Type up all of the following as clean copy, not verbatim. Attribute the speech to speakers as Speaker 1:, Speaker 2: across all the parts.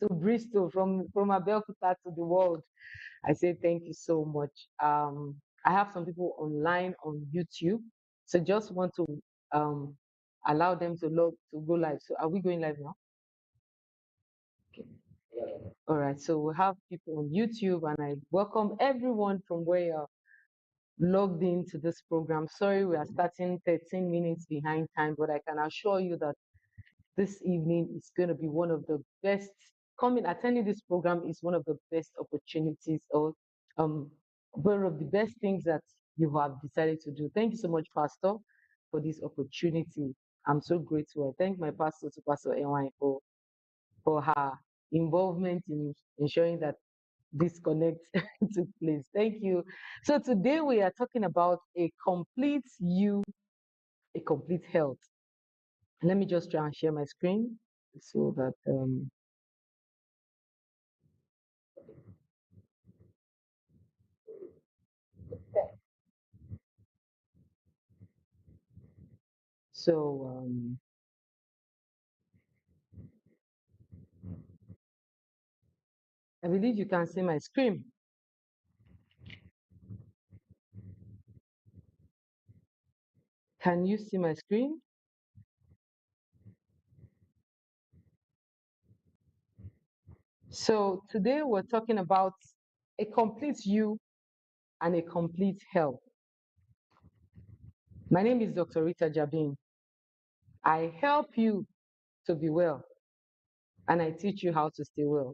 Speaker 1: to Bristol, from Abeokuta to the world. I say thank you so much. I have some people online on YouTube, so just want to um, allow them to go live. So are we going live now? Okay. All right. So we have people on YouTube, and I welcome everyone from where you're logged into this program. Sorry, we are starting 13 minutes behind time, but I can assure you that this evening is going to be one of the best. Attending this program is one of the best opportunities, or um, one of the best things that you have decided to do. Thank you so much, Pastor, for this opportunity. I'm so grateful. I thank my pastor, to Pastor Enwai, for her involvement in ensuring that this connect took place. Thank you. So today we are talking about a complete you, a complete health. Let me just try and share my screen so that so I believe you can see my screen. Can you see my screen? So today we're talking about a complete you and a complete health. My name is Dr. Rita Jabin. I help you to be well, and I teach you how to stay well.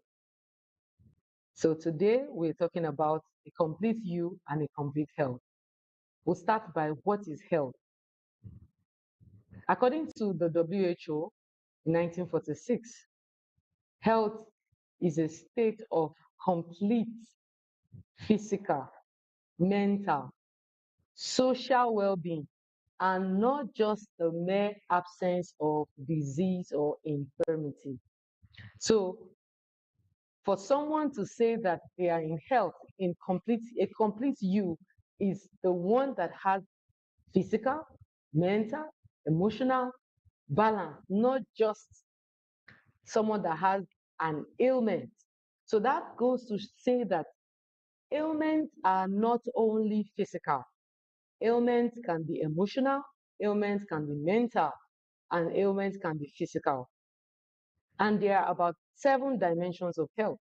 Speaker 1: So today we're talking about a complete you and a complete health. We'll start by what is health. According to the WHO in 1946, health is a state of complete physical, mental, social well-being, and not just the mere absence of disease or infirmity. So for someone to say that they are in health, a complete you is the one that has physical, mental, emotional balance, not just someone that has an ailment. So that goes to say that ailments are not only physical. Ailments can be emotional, ailments can be mental, and ailments can be physical. And there are about 7 dimensions of health.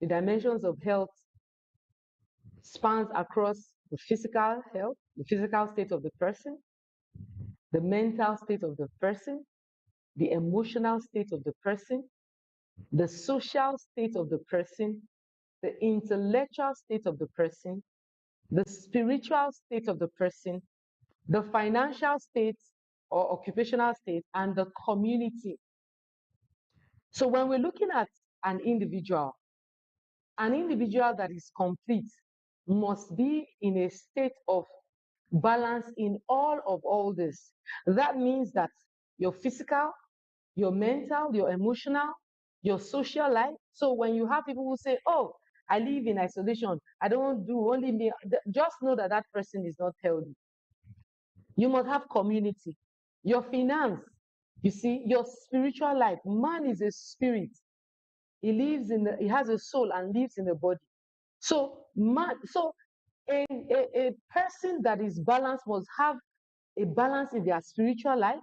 Speaker 1: The dimensions of health spans across the physical health, the physical state of the person, the mental state of the person, the emotional state of the person, the social state of the person, the intellectual state of the person, the spiritual state of the person, the financial state or occupational state, and the community. So when we're looking at an individual that is complete must be in a state of balance in all this. That means that your physical, your mental, your emotional, your social life. So when you have people who say, oh, I live in isolation, I don't do only me, just know that that person is not healthy. You must have community. Your finance, you see, your spiritual life. Man is a spirit. He has a soul and lives in a body. So a person that is balanced must have a balance in their spiritual life,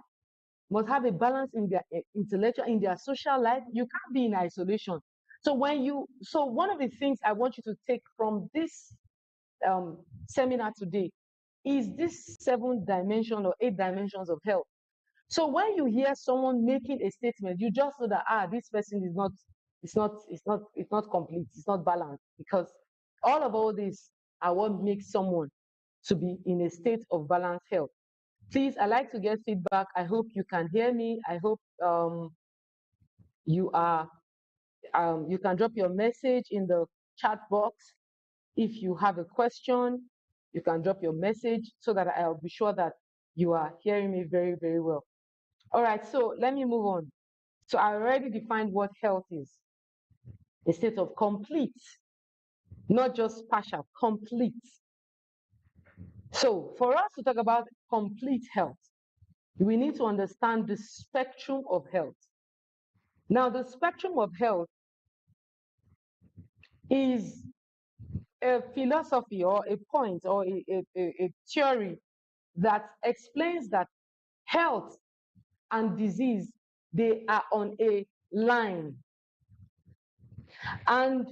Speaker 1: must have a balance in their intellectual, in their social life. You can't be in isolation. So one of the things I want you to take from this seminar today is this 7 dimension or 8 dimensions of health. So when you hear someone making a statement, you just know that this person is not, it's not complete, it's not balanced, because all this are what makes someone to be in a state of balanced health. Please, I like to get feedback. I hope you can hear me. I hope you are you can drop your message in the chat box. If you have a question, you can drop your message so that I'll be sure that you are hearing me very, very well. All right, so let me move on. So I already defined what health is. A state of complete, not just partial, complete. So for us to talk about complete health, we need to understand the spectrum of health. Now, the spectrum of health is a philosophy or a point or a theory that explains that health and disease, they are on a line. And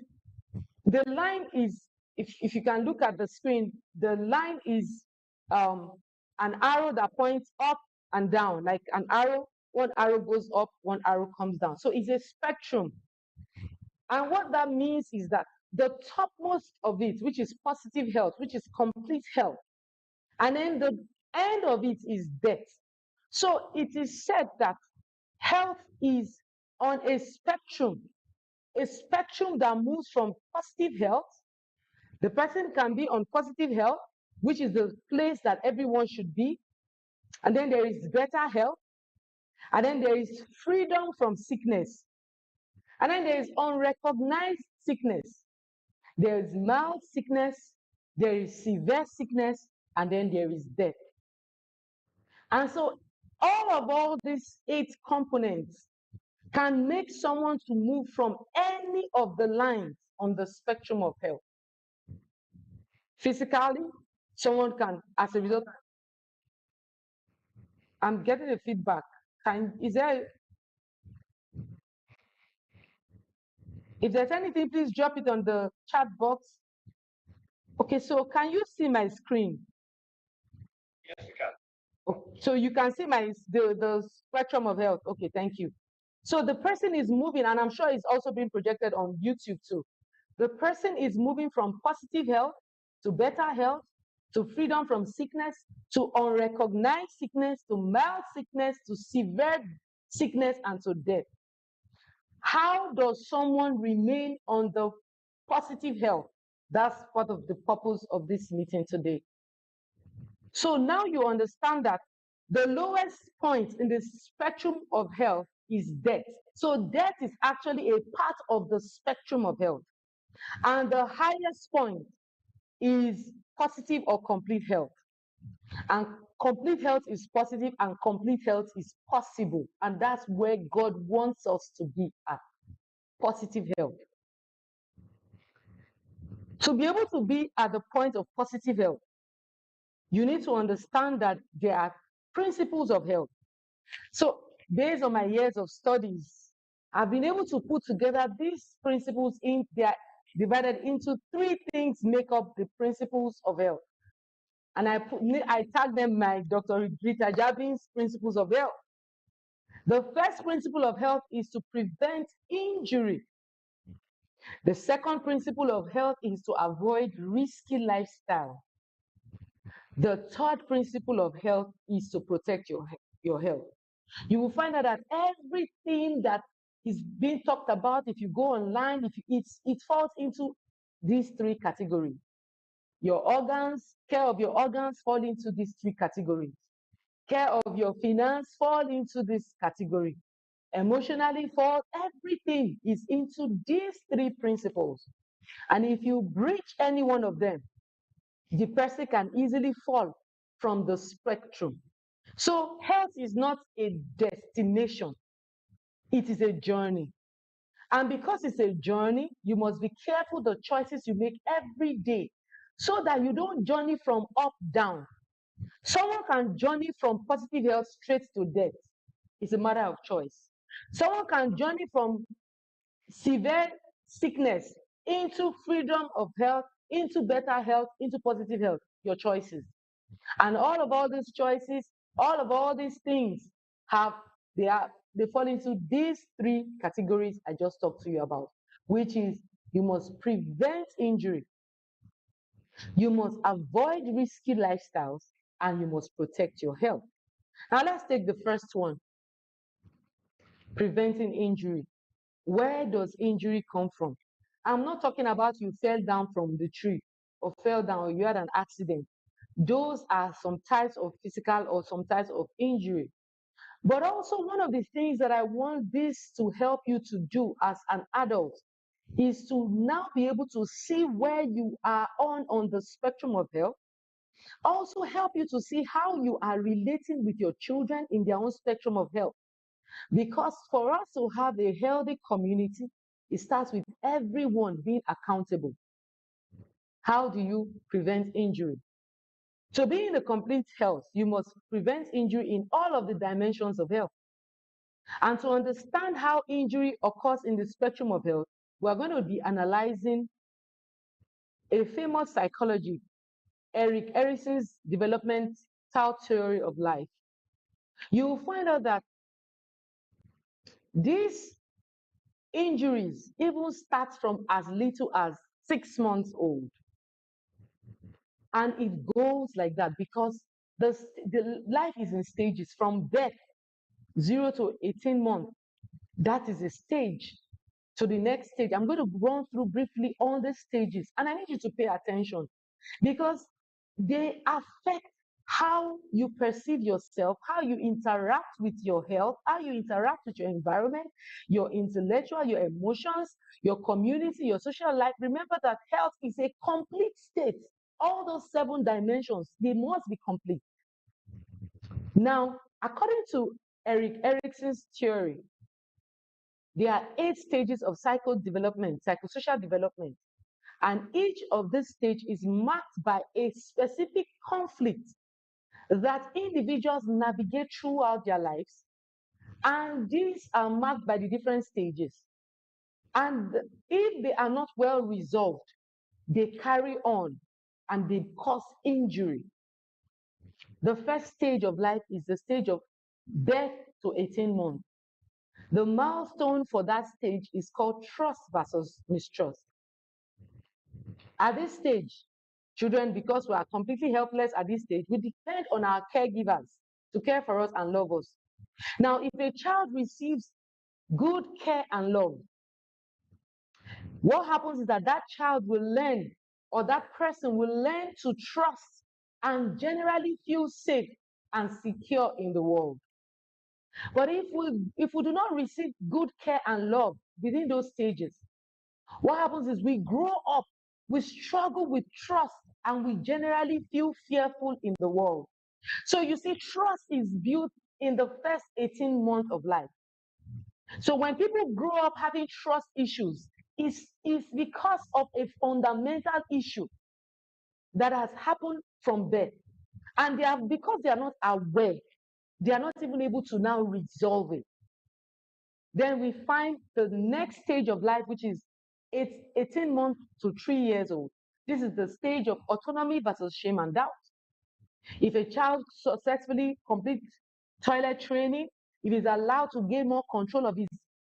Speaker 1: the line is, if you can look at the screen, the line is an arrow that points up and down, like an arrow. One arrow goes up, one arrow comes down. So it's a spectrum. And what that means is that the topmost of it, which is positive health, which is complete health, and then the end of it is death. So it is said that health is on a spectrum that moves from positive health. The person can be on positive health, which is the place that everyone should be. And then there is better health. And then there is freedom from sickness. And then there is unrecognized sickness. There is mild sickness, there is severe sickness, and then there is death. And so all these 8 components can make someone to move from any of the lines on the spectrum of health. Physically, someone can, as a result, I'm getting a feedback. Is there, if there's anything, please drop it on the chat box. Okay, so can you see my screen?
Speaker 2: Yes, we can.
Speaker 1: Okay, so you can see the spectrum of health. Okay, thank you. So the person is moving, and I'm sure it's also being projected on YouTube too. The person is moving from positive health to better health, to freedom from sickness, to unrecognized sickness, to mild sickness, to severe sickness, and to death. How does someone remain on the positive health? That's part of the purpose of this meeting today. So now you understand that the lowest point in the spectrum of health is death. So death is actually a part of the spectrum of health. And the highest point is positive or complete health. And complete health is positive and complete health is possible. And that's where God wants us to be at, positive health. To be able to be at the point of positive health, you need to understand that there are principles of health. So based on my years of studies, I've been able to put together these principles they are divided into 3 things make up the principles of health. And I tag them my Dr. Rita Javin's principles of health. The first principle of health is to prevent injury. The second principle of health is to avoid risky lifestyle. The third principle of health is to protect your health. You will find out that everything that is being talked about, if you go online, it falls into these 3 categories. Your organs, care of your organs fall into these 3 categories. Care of your finance fall into this category. Emotionally fall, everything is into these 3 principles. And if you breach any one of them, the person can easily fall from the spectrum. So health is not a destination, it is a journey. And because it's a journey, you must be careful the choices you make every day so that you don't journey from up down. Someone can journey from positive health straight to death. It's a matter of choice. Someone can journey from severe sickness into freedom of health, into better health, into positive health. Your choices. And all these choices, all these things they fall into these 3 categories I just talked to you about, which is you must prevent injury, you must avoid risky lifestyles, and you must protect your health. Now let's take the first one, preventing injury. Where does injury come from? I'm not talking about you fell down from the tree or fell down or you had an accident. Those are some types of physical or some types of injury. But also one of the things that I want this to help you to do as an adult is to now be able to see where you are on the spectrum of health. Also help you to see how you are relating with your children in their own spectrum of health. Because for us to have a healthy community, it starts with everyone being accountable. How do you prevent injury? To be in a complete health, you must prevent injury in all of the dimensions of health. And to understand how injury occurs in the spectrum of health, we're going to be analyzing a famous psychologist, Erik Erikson's developmental theory of life. You will find out that these injuries even start from as little as 6 months old. And it goes like that because the life is in stages from birth, 0 to 18 months. That is a stage. To the next stage, I'm going to run through briefly all the stages, and I need you to pay attention because they affect how you perceive yourself, how you interact with your health, how you interact with your environment, your intellectual, your emotions, your community, your social life. Remember that health is a complete state. All those 7 dimensions, they must be complete. Now, according to Erik Erikson's theory, there are 8 stages of psychosocial development, and each of these stages is marked by a specific conflict that individuals navigate throughout their lives, and these are marked by the different stages. And if they are not well resolved, they carry on and they cause injury. The first stage of life is the stage of birth to 18 months. The milestone for that stage is called trust versus mistrust. At this stage, children, because we are completely helpless at this stage, we depend on our caregivers to care for us and love us. Now, if a child receives good care and love, what happens is that that child will learn, or that person will learn to trust and generally feel safe and secure in the world. But if we do not receive good care and love within those stages, what happens is we grow up, we struggle with trust, and we generally feel fearful in the world. So you see, trust is built in the first 18 months of life. So when people grow up having trust issues, it's because of a fundamental issue that has happened from birth. And because they are not aware, they are not even able to now resolve it. Then we find the next stage of life, which is 18 months to 3 years old. This is the stage of autonomy versus shame and doubt. If a child successfully completes toilet training, if he's allowed to gain more control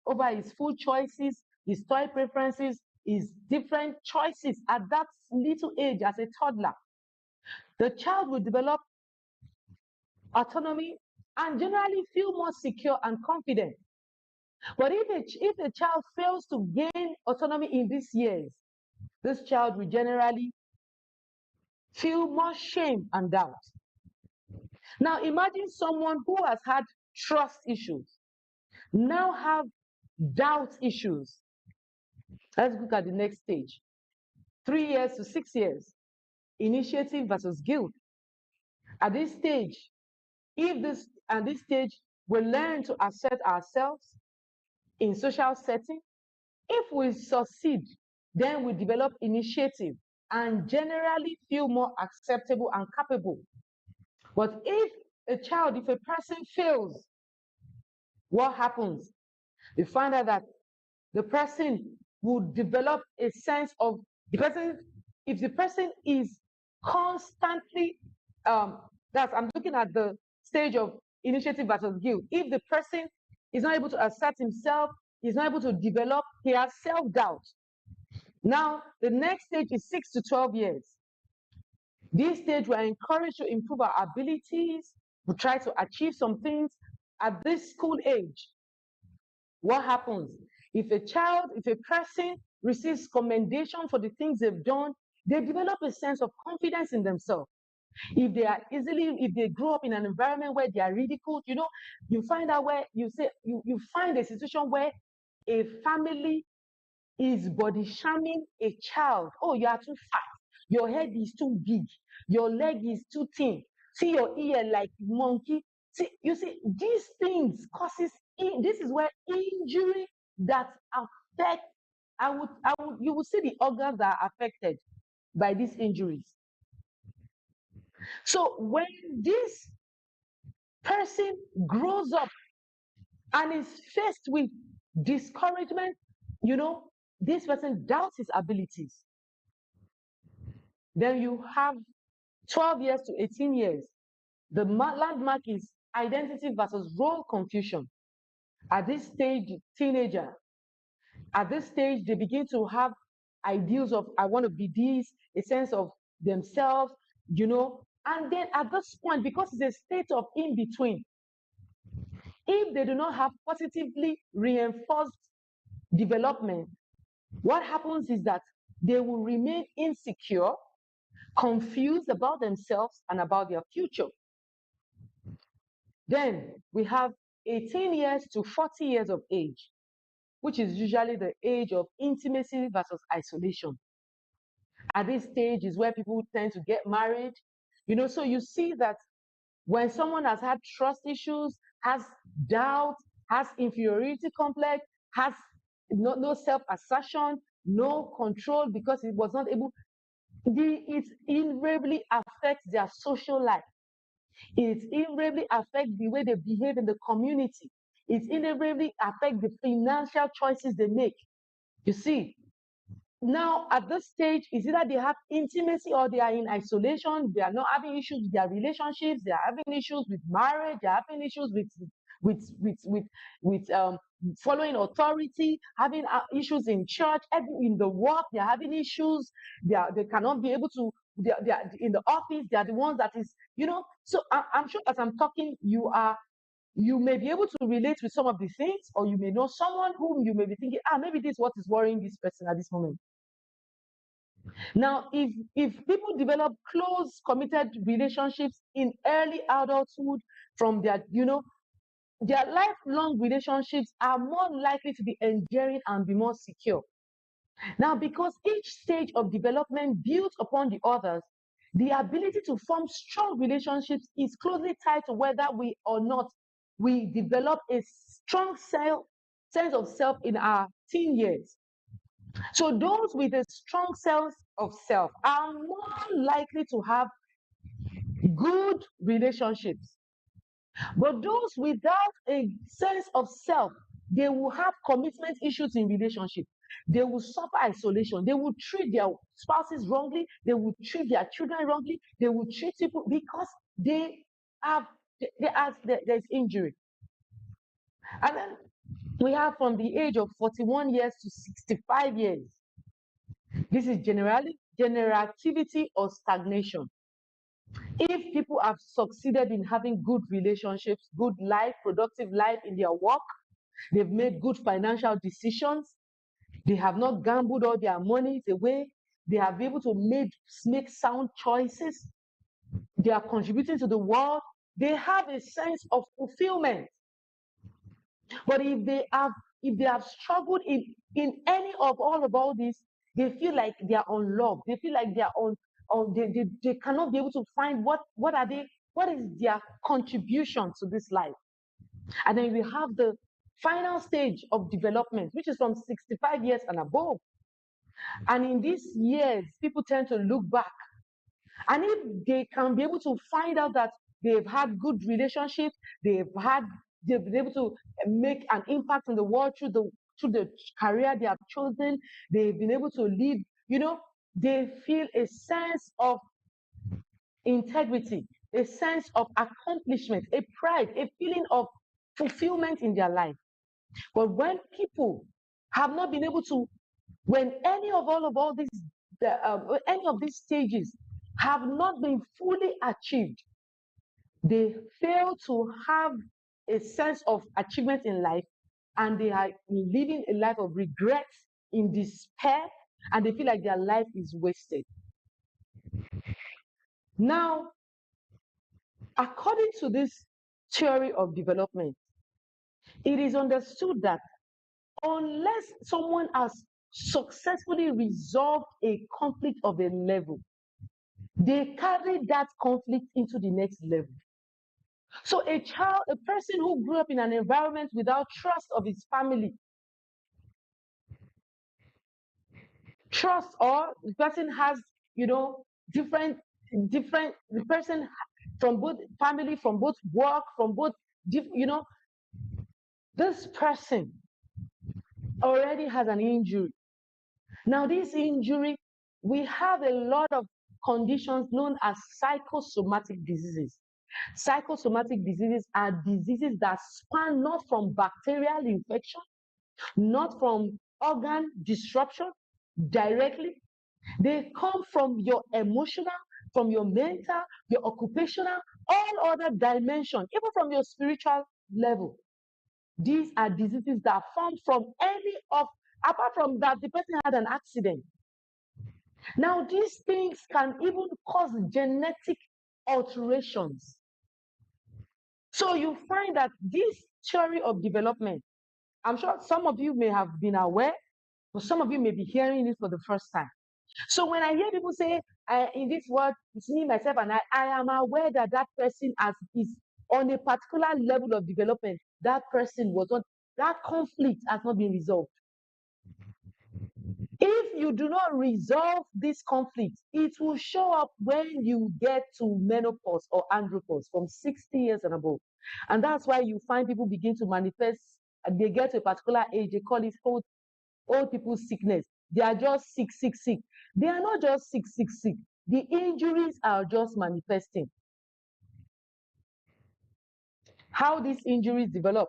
Speaker 1: over his food choices, his toy preferences, his different choices at that little age as a toddler, the child will develop autonomy and generally feel more secure and confident. But if a child fails to gain autonomy in these years, this child will generally feel more shame and doubt. Now imagine someone who has had trust issues, now have doubt issues. Let's look at the next stage. 3 years to 6 years, initiative versus guilt. At this stage, we learn to assert ourselves in social setting. If we succeed, then we develop initiative and generally feel more acceptable and capable. But if a person fails, what happens? We find out that the person will develop a sense of if the person is constantly, I'm looking at the stage of initiative versus guilt. If the person is not able to assert himself, is not able to develop, he has self-doubt. Now, the next stage is 6 to 12 years. This stage, we are encouraged to improve our abilities. We try to achieve some things at this school age. What happens? If a person receives commendation for the things they've done, they develop a sense of confidence in themselves. If they grow up in an environment where they are ridiculed, you find out where you find a situation where a family is body shaming a child. Oh, you are too fat. Your head is too big. Your leg is too thin. See your ear like monkey. See, these things causes this is where injury that affect, you will see the organs that are affected by these injuries. So when this person grows up and is faced with discouragement, this person doubts his abilities. Then you have 12 years to 18 years. The landmark is identity versus role confusion. At this stage, teenager, at this stage, they begin to have ideals of, I want to be this, a sense of themselves, and then at this point, because it's a state of in between, if they do not have positively reinforced development, what happens is that they will remain insecure, confused about themselves and about their future. Then we have 18 years to 40 years of age, which is usually the age of intimacy versus isolation. At this stage is where people tend to get married. So you see that when someone has had trust issues, has doubt, has inferiority complex, has no self-assertion, no control because it was not able, it invariably affects their social life. It invariably affects the way they behave in the community. It invariably affects the financial choices they make. You see, now at this stage, is either they have intimacy or they are in isolation. They are not having issues with their relationships. They are having issues with marriage. They are having issues with following authority, having issues in church, in the work. They are having issues. They cannot be able to. They are in the office. They are the ones that is, So I'm sure as I'm talking, you may be able to relate with some of the things, or you may know someone whom you may be thinking, maybe this is what is worrying this person at this moment. Now, if people develop close, committed relationships in early adulthood, from their lifelong relationships are more likely to be enduring and be more secure. Now, because each stage of development builds upon the others, the ability to form strong relationships is closely tied to whether we or not we develop a strong sense of self in our teen years. So those with a strong sense of self are more likely to have good relationships. But those without a sense of self, they will have commitment issues in relationships. They will suffer isolation. They will treat their spouses wrongly. They will treat their children wrongly. They will treat people because there's injury. And then we have from the age of 41 years to 65 years. This is generativity or stagnation. If people have succeeded in having good relationships, good life, productive life in their work, they've made good financial decisions, they have not gambled all their money away, they have been able to make sound choices, they are contributing to the world, they have a sense of fulfillment. But if they have struggled in any of all this, they feel like they are unloved. They feel like they are they cannot be able to find what is their contribution to this life. And then we have the final stage of development, which is from 65 years and above. And in these years, people tend to look back. And if they can be able to find out that they've had good relationships, they've been able to make an impact in the world through the career they have chosen, they've been able to live, they feel a sense of integrity, a sense of accomplishment, a pride, a feeling of fulfillment in their life. But when people have not been able to, when any of these stages have not been fully achieved, they fail to have a sense of achievement in life, and they are living a life of regret, in despair, and they feel like their life is wasted. Now, according to this theory of development, it is understood that unless someone has successfully resolved a conflict of a level, they carry that conflict into the next level. So a person who grew up in an environment without trust of his family, trust, or the person has, different, the person from both family, from both work, from both, this person already has an injury. Now, this injury, we have a lot of conditions known as psychosomatic diseases. Psychosomatic diseases are diseases that span not from bacterial infection, not from organ disruption directly. They come from your emotional, from your mental, your occupational, all other dimensions, even from your spiritual level. These are diseases that form from any of, apart from that, the person had an accident. Now, these things can even cause genetic alterations. So you find that this theory of development, I'm sure some of you may have been aware, but some of you may be hearing it for the first time. So when I hear people say, in this world, it's me, myself, and I am aware that that person is on a particular level of development. That person was on, that conflict has not been resolved. If you do not resolve this conflict, it will show up when you get to menopause or andropause from 60 years and above. And that's why you find people begin to manifest, they get to a particular age, they call it old people's sickness. They are just sick, sick, sick. They are not just sick, sick, sick. The injuries are just manifesting. How these injuries develop?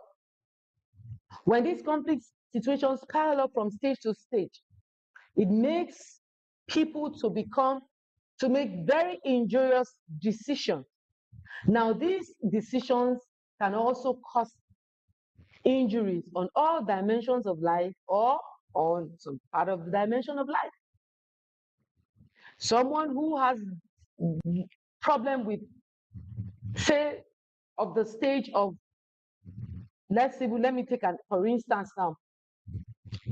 Speaker 1: When these conflict situations pile up from stage to stage, it makes people to make very injurious decisions. Now, these decisions can also cause injuries on all dimensions of life or on some part of the dimension of life. Someone who has problem with, say, of the stage of, let me take an, for instance now,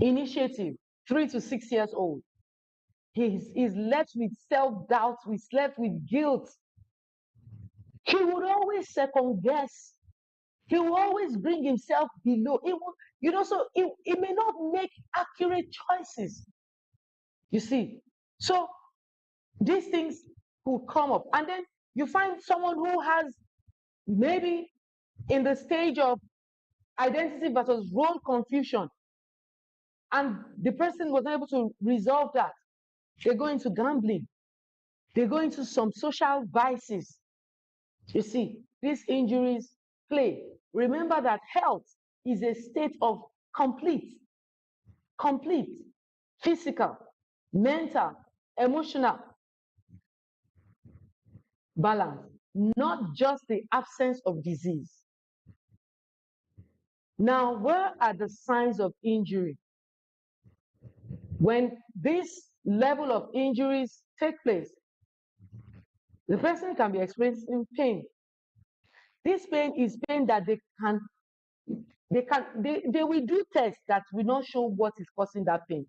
Speaker 1: initiative, 3 to 6 years old. He's left with self-doubt, he's left with guilt. He would always second guess. He will always bring himself below. So he may not make accurate choices. You see, so these things will come up. And then you find someone who has maybe in the stage of identity versus role confusion, and the person was able to resolve that. They go into gambling. They go into some social vices. You see, these injuries play. Remember that health is a state of complete physical, mental, emotional balance, not just the absence of disease. Now, where are the signs of injury? When this level of injuries take place, the person can be experiencing pain. This pain is pain that they will do tests that will not show what is causing that pain.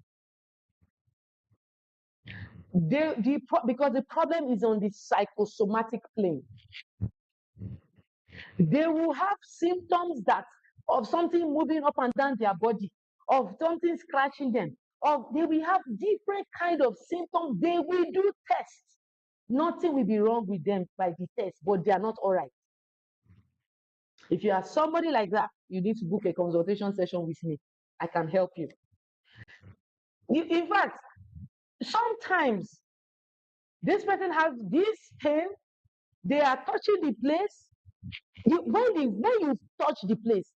Speaker 1: Because the problem is on the psychosomatic plane. They will have symptoms of something moving up and down their body, of something scratching them, they will have different kind of symptoms. They will do tests. Nothing will be wrong with them by the test, but they are not all right. If you are somebody like that, you need to book a consultation session with me. I can help you. In fact, sometimes this person has this pain, they are touching the place. When you touch the place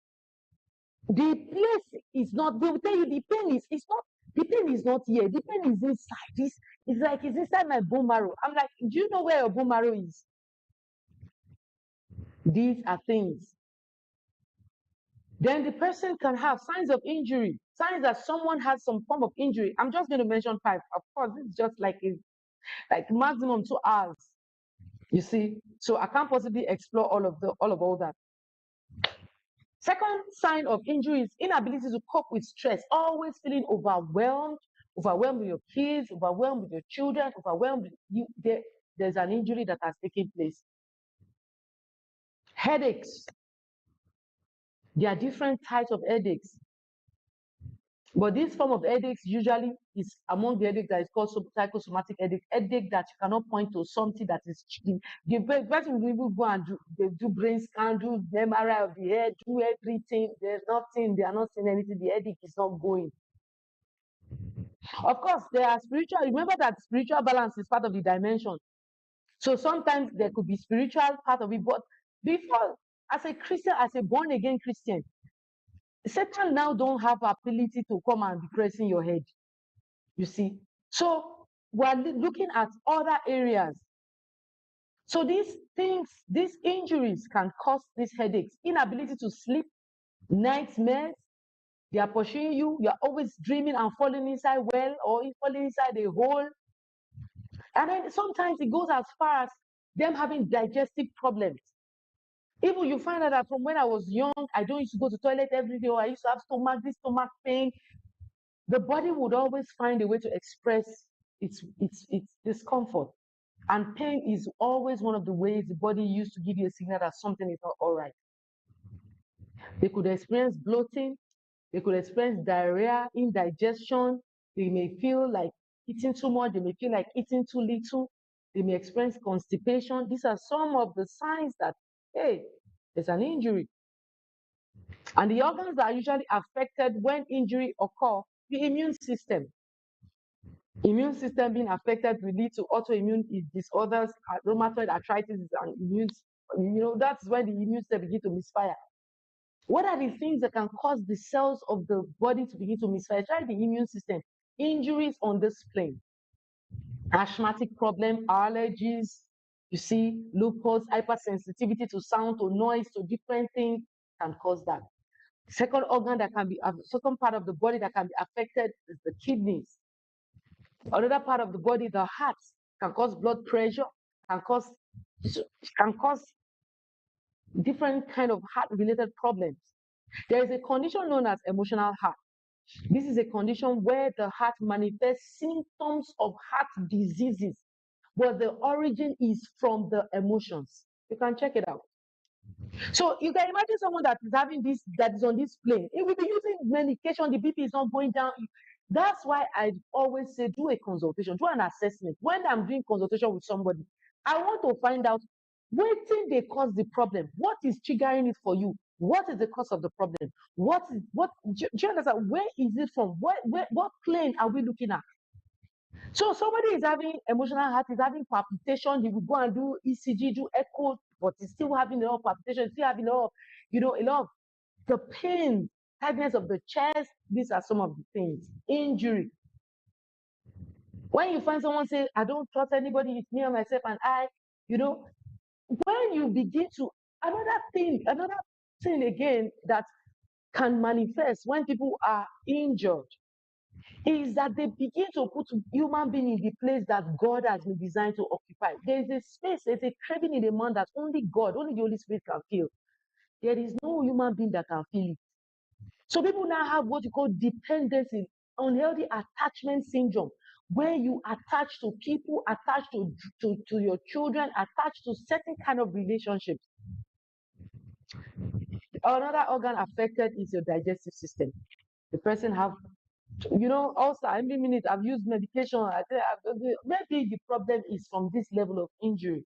Speaker 1: is not, they will tell you the pain is not, the pain is not here, the pain is inside. It's like it's inside my bone marrow. I'm like, do you know where your bone marrow is? These are things. Then the person can have signs of injury, signs that someone has some form of injury. I'm just going to mention 5. Of course, this is just like maximum 2 hours. You see, so I can't possibly explore all that. Second sign of injury is inability to cope with stress, always feeling overwhelmed with your kids, overwhelmed with your children, overwhelmed with you. There's an injury that has taken place. Headaches. There are different types of headaches. But this form of headaches usually is among the headaches that is called psychosomatic headache. Headache that you cannot point to something that is the person will even go and do brain scan, do MRI of the head, do everything. There's nothing, they are not seeing anything, the headache is not going. Of course, there are spiritual, remember that spiritual balance is part of the dimension. So sometimes there could be spiritual part of it, but before, as a Christian, as a born again Christian, Satan now don't have ability to come and be pressing your head. You see, so we're looking at other areas. So these things, these injuries can cause these headaches, inability to sleep, nightmares. They are pursuing you. You are always dreaming and falling inside well or falling inside a hole. And then sometimes it goes as far as them having digestive problems. Even you find out that from when I was young, I don't used to go to the toilet every day, or I used to have stomach pain. The body would always find a way to express its discomfort. And pain is always one of the ways the body used to give you a signal that something is not all right. They could experience bloating, they could experience diarrhea, indigestion, they may feel like eating too much, they may feel like eating too little, they may experience constipation. These are some of the signs that, hey, there's an injury. And the organs that are usually affected when injury occurs, the immune system. Immune system being affected will lead to autoimmune disorders, rheumatoid arthritis, and immune. That's when the immune system begin to misfire. What are the things that can cause the cells of the body to begin to misfire? Try the immune system. Injuries on this plane. Asthmatic problem, allergies, you see, lupus, hypersensitivity to sound, to noise, to different things can cause that. Second organ that can be, second part of the body that can be affected is the kidneys. Another part of the body, the heart, can cause blood pressure, can cause different kind of heart-related problems. There is a condition known as emotional heart. This is a condition where the heart manifests symptoms of heart diseases, but the origin is from the emotions. You can check it out. So you can imagine someone that is having this, that is on this plane. It will be using medication, the BP is not going down. That's why I always say do a consultation, do an assessment. When I'm doing consultation with somebody, I want to find out what thing they cause the problem, what is triggering it for you, what is the cause of the problem, do you understand? Where is it from? What plane are we looking at? So somebody is having emotional heart, is having palpitation, he will go and do ECG, do echo, but he's still having a lot of palpitation, still having a lot of the pain, tightness of the chest. These are some of the things. Injury. When you find someone say, I don't trust anybody, it's me and myself and I, when you begin to, another thing again that can manifest when people are injured is that they begin to put human being in the place that God has been designed to occupy. There is a space, there's a craving in the man that only God, only the Holy Spirit can feel. There is no human being that can feel it. So people now have what you call dependency, unhealthy attachment syndrome, where you attach to people, attach to your children, attach to certain kind of relationships. Another organ affected is your digestive system. The person have, also every minute I've used medication. Maybe the problem is from this level of injury.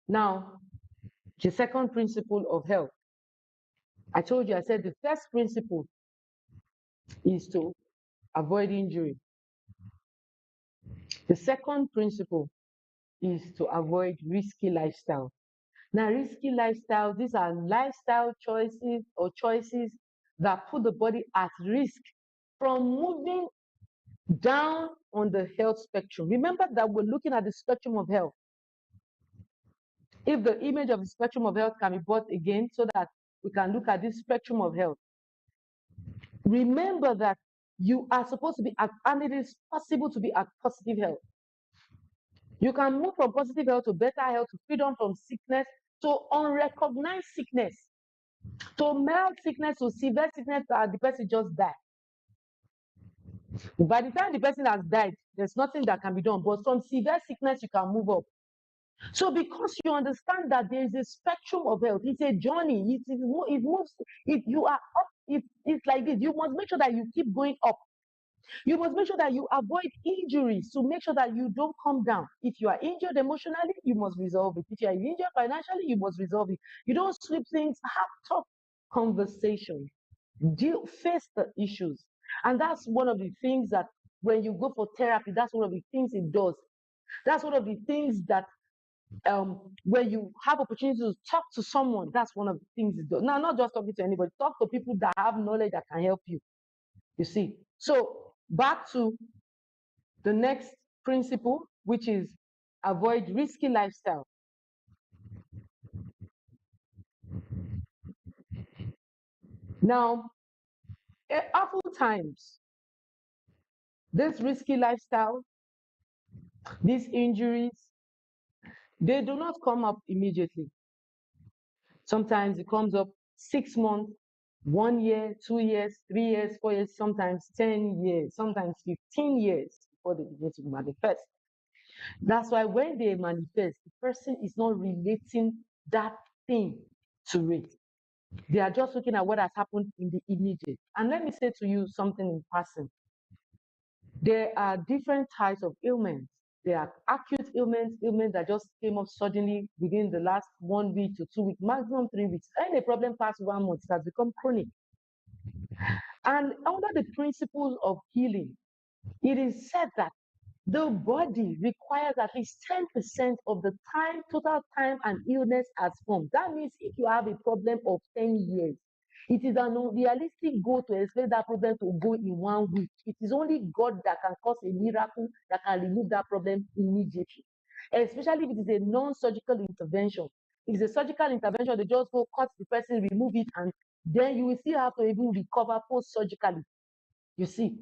Speaker 1: Now, the second principle of health. I told you, I said the first principle is to avoid injury. The second principle is to avoid risky lifestyle. Now, risky lifestyle, these are lifestyle choices that put the body at risk from moving down on the health spectrum. Remember that we're looking at the spectrum of health. If the image of the spectrum of health can be brought again so that we can look at this spectrum of health. Remember that you are supposed to be at, and it is possible to be at positive health. You can move from positive health to better health, to freedom from sickness, to unrecognized sickness, to mild sickness, to severe sickness that the person just died. By the time the person has died, there's nothing that can be done. But from severe sickness, you can move up. So because you understand that there is a spectrum of health, it's a journey. It moves. If you are up, if it's like this, you must make sure that you keep going up. You must make sure that you avoid injuries to make sure that you don't come down. If you are injured emotionally, you must resolve it. If you are injured financially, you must resolve it. You don't sweep things. Have tough conversation. Face the issues. And that's one of the things that when you go for therapy, that's one of the things it does. That's one of the things that when you have opportunity to talk to someone, that's one of the things it does. Now, not just talking to anybody, talk to people that have knowledge that can help you. You see. So back to the next principle, which is avoid risky lifestyle. Now, oftentimes, this risky lifestyle, these injuries, they do not come up immediately. Sometimes it comes up 6 months, 1 year, 2 years, 3 years, 4 years, sometimes 10 years, sometimes 15 years before they begin to manifest. That's why when they manifest, the person is not relating that thing to it. They are just looking at what has happened in the immediate. And let me say to you something in passing. There are different types of ailments. There are acute ailments that just came up suddenly within the last 1 week to 2 weeks, maximum 3 weeks. And the problem past 1 month, it has become chronic. And under the principles of healing, it is said that the body requires at least 10% of the time, total time and illness as formed. That means if you have a problem of 10 years, it is an unrealistic goal to expect that problem to go in 1 week. It is only God that can cause a miracle that can remove that problem immediately, especially if it is a non-surgical intervention. If it's a surgical intervention, they just go cut the person, remove it, and then you will still have to even recover post-surgically. You see,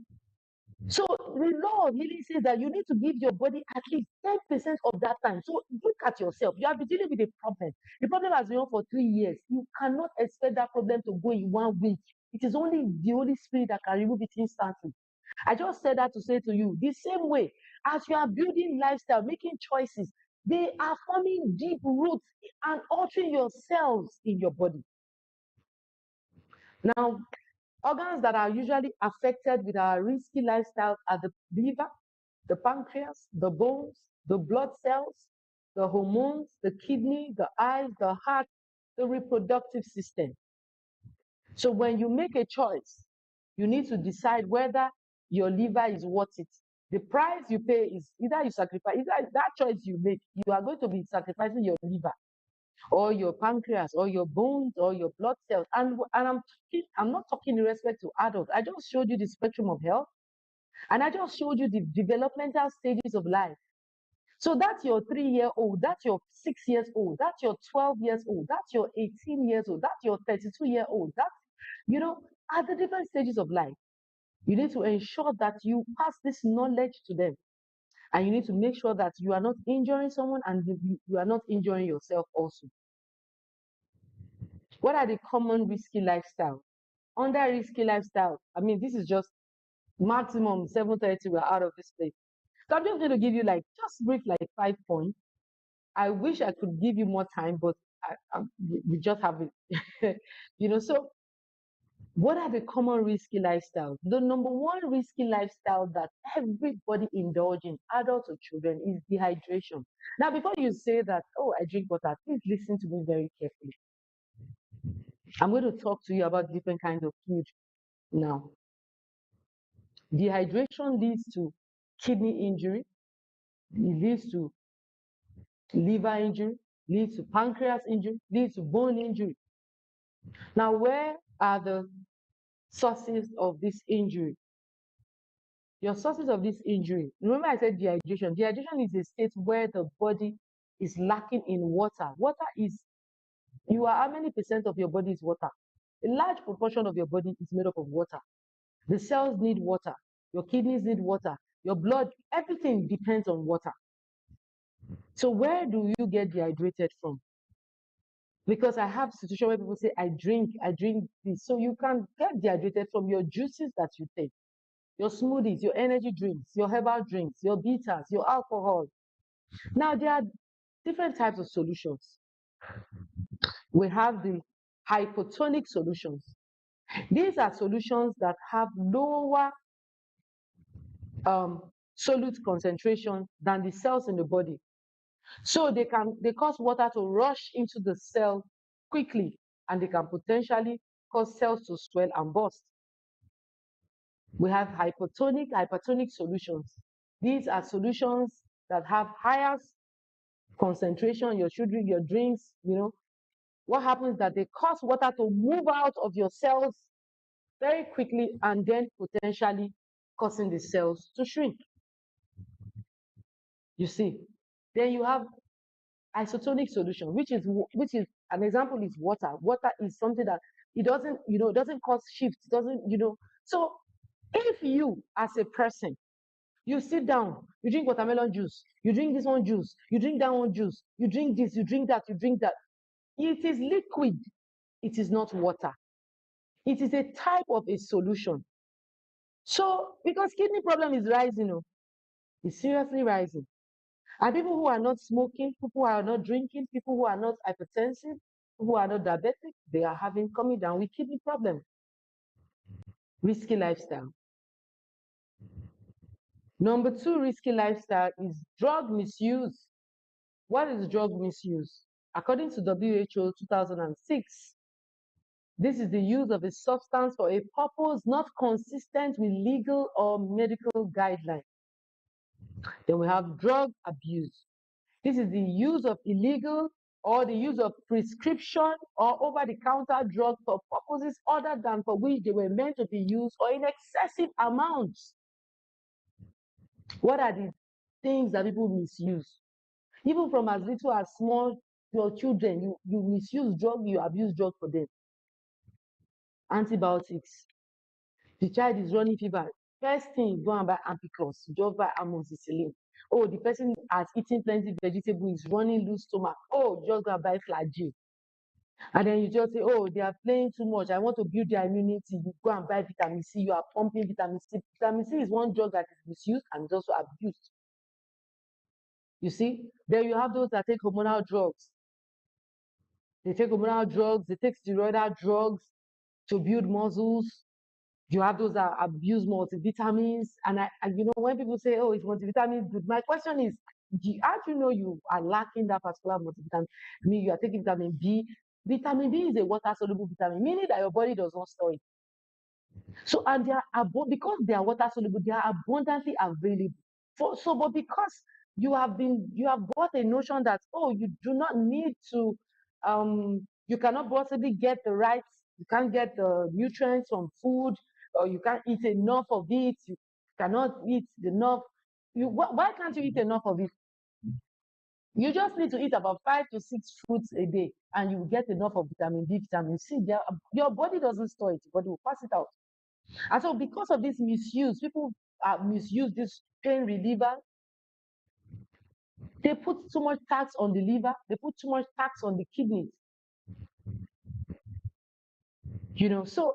Speaker 1: so the law of healing says that you need to give your body at least 10% of that time. So look at yourself. You have been dealing with a problem. The problem has been on for 3 years. You cannot expect that problem to go in 1 week. It is only the Holy Spirit that can remove it instantly. I just said that to say to you, the same way as you are building lifestyle, making choices, they are forming deep roots and altering your cells in your body. Now, organs that are usually affected with our risky lifestyle are the liver, the pancreas, the bones, the blood cells, the hormones, the kidney, the eyes, the heart, the reproductive system. So when you make a choice, you need to decide whether your liver is worth it. The price you pay is either you sacrifice, either that choice you make, you are going to be sacrificing your liver or your pancreas or your bones or your blood cells. And I'm not talking in respect to adults. I just showed you the spectrum of health, and I just showed you the developmental stages of life. So that's your 3-year-old, that's your 6 years old, that's your 12 years old, that's your 18 years old, that's your 32-year-old. That's, at the different stages of life, you need to ensure that you pass this knowledge to them. And you need to make sure that you are not injuring someone and you are not injuring yourself also. What are the common risky lifestyles? Under risky lifestyle, I mean, this is just maximum 7:30, we're out of this place. So I'm just going to give you just brief 5 points. I wish I could give you more time, but we just have it. So what are the common risky lifestyles? The number one risky lifestyle that everybody indulges in, adults or children, is dehydration. Now, before you say that, oh, I drink water, please listen to me very carefully. I'm going to talk to you about different kinds of food now. Dehydration leads to kidney injury, it leads to liver injury, leads to pancreas injury, leads to bone injury. Now, where are the sources of this injury? Your sources of this injury. Remember I said dehydration. Dehydration is a state where the body is lacking in water. How many percent of your body is water? A large proportion of your body is made up of water. The cells need water. Your kidneys need water. Your blood, everything depends on water. So where do you get dehydrated from? Because I have situations where people say, I drink this. So you can get dehydrated from your juices that you take, your smoothies, your energy drinks, your herbal drinks, your bitters, your alcohol. Now, there are different types of solutions. We have the hypotonic solutions. These are solutions that have lower solute concentration than the cells in the body. So they cause water to rush into the cell quickly, and they can potentially cause cells to swell and burst. We have hypertonic solutions. These are solutions that have higher concentration. Your children, your drinks, what happens is that they cause water to move out of your cells very quickly and then potentially causing the cells to shrink. You see, then you have isotonic solution, which is an example is water. Water is something that it doesn't cause shifts, So if you as a person, you sit down, you drink watermelon juice, you drink this one juice, you drink that one juice, you drink this, you drink that, you drink that. It is liquid. It is not water. It is a type of a solution. So because kidney problem is rising, it's seriously rising. And people who are not smoking, people who are not drinking, people who are not hypertensive, people who are not diabetic, they are coming down with kidney problem. Risky lifestyle. Number 2 risky lifestyle is drug misuse. What is drug misuse? According to WHO 2006, this is the use of a substance for a purpose not consistent with legal or medical guidelines. Then we have drug abuse. This is the use of illegal or the use of prescription or over-the-counter drugs for purposes other than for which they were meant to be used or in excessive amounts. What are the things that people misuse? Even from as little as small, your children, you misuse drug, you abuse drug for them. Antibiotics. The child is running fever. First thing, go and buy Ampiclos, just buy amoxicillin. Oh, the person has eaten plenty vegetable, is running loose stomach. Oh, just go and buy Flagyl. And then you just say, oh, they are playing too much. I want to build their immunity. You go and buy vitamin C. You are pumping vitamin C. Vitamin C is one drug that is misused and is also abused. You see? Then you have those that take hormonal drugs. They take hormonal drugs. They take steroidal drugs to build muscles. You have those that abuse multivitamins. And when people say, oh, it's multivitamin good, my question is, how do you know you are lacking that particular multivitamin? I mean, you are taking vitamin B. Vitamin B is a water-soluble vitamin, meaning that your body does not store it. So, and because they are water-soluble, they are abundantly available. But because you have got a notion that, oh, you do not need to, you cannot possibly get you can't get the nutrients from food, or you can't eat enough of it, you cannot eat enough. Why can't you eat enough of it? You just need to eat about 5 to 6 fruits a day, and you will get enough of vitamin D, vitamin C. Your body doesn't store it, your body will pass it out. And so because of this misuse, people misuse this pain reliever. They put too much tax on the liver, they put too much tax on the kidneys. So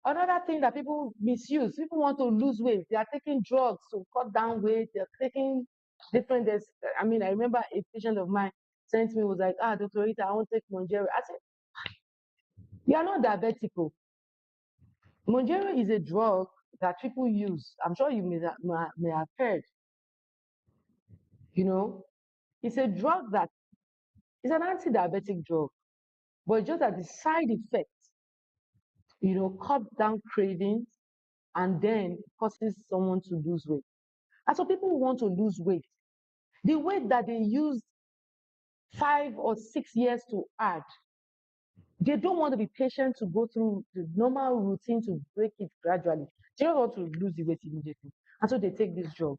Speaker 1: another thing that people misuse, people want to lose weight. They are taking drugs to cut down weight. They're taking different. I remember a patient of mine sent me, was like, Dr. Rita, I want to take Monjero. I said, you are not diabetic. Monjero is a drug that people use. I'm sure you may have heard. It's a drug that is an anti-diabetic drug, but just that the side effects, cut down cravings and then causes someone to lose weight. And so people want to lose weight. The weight that they used 5 or 6 years to add, they don't want to be patient to go through the normal routine to break it gradually. They don't want to lose the weight immediately. And so they take this drug.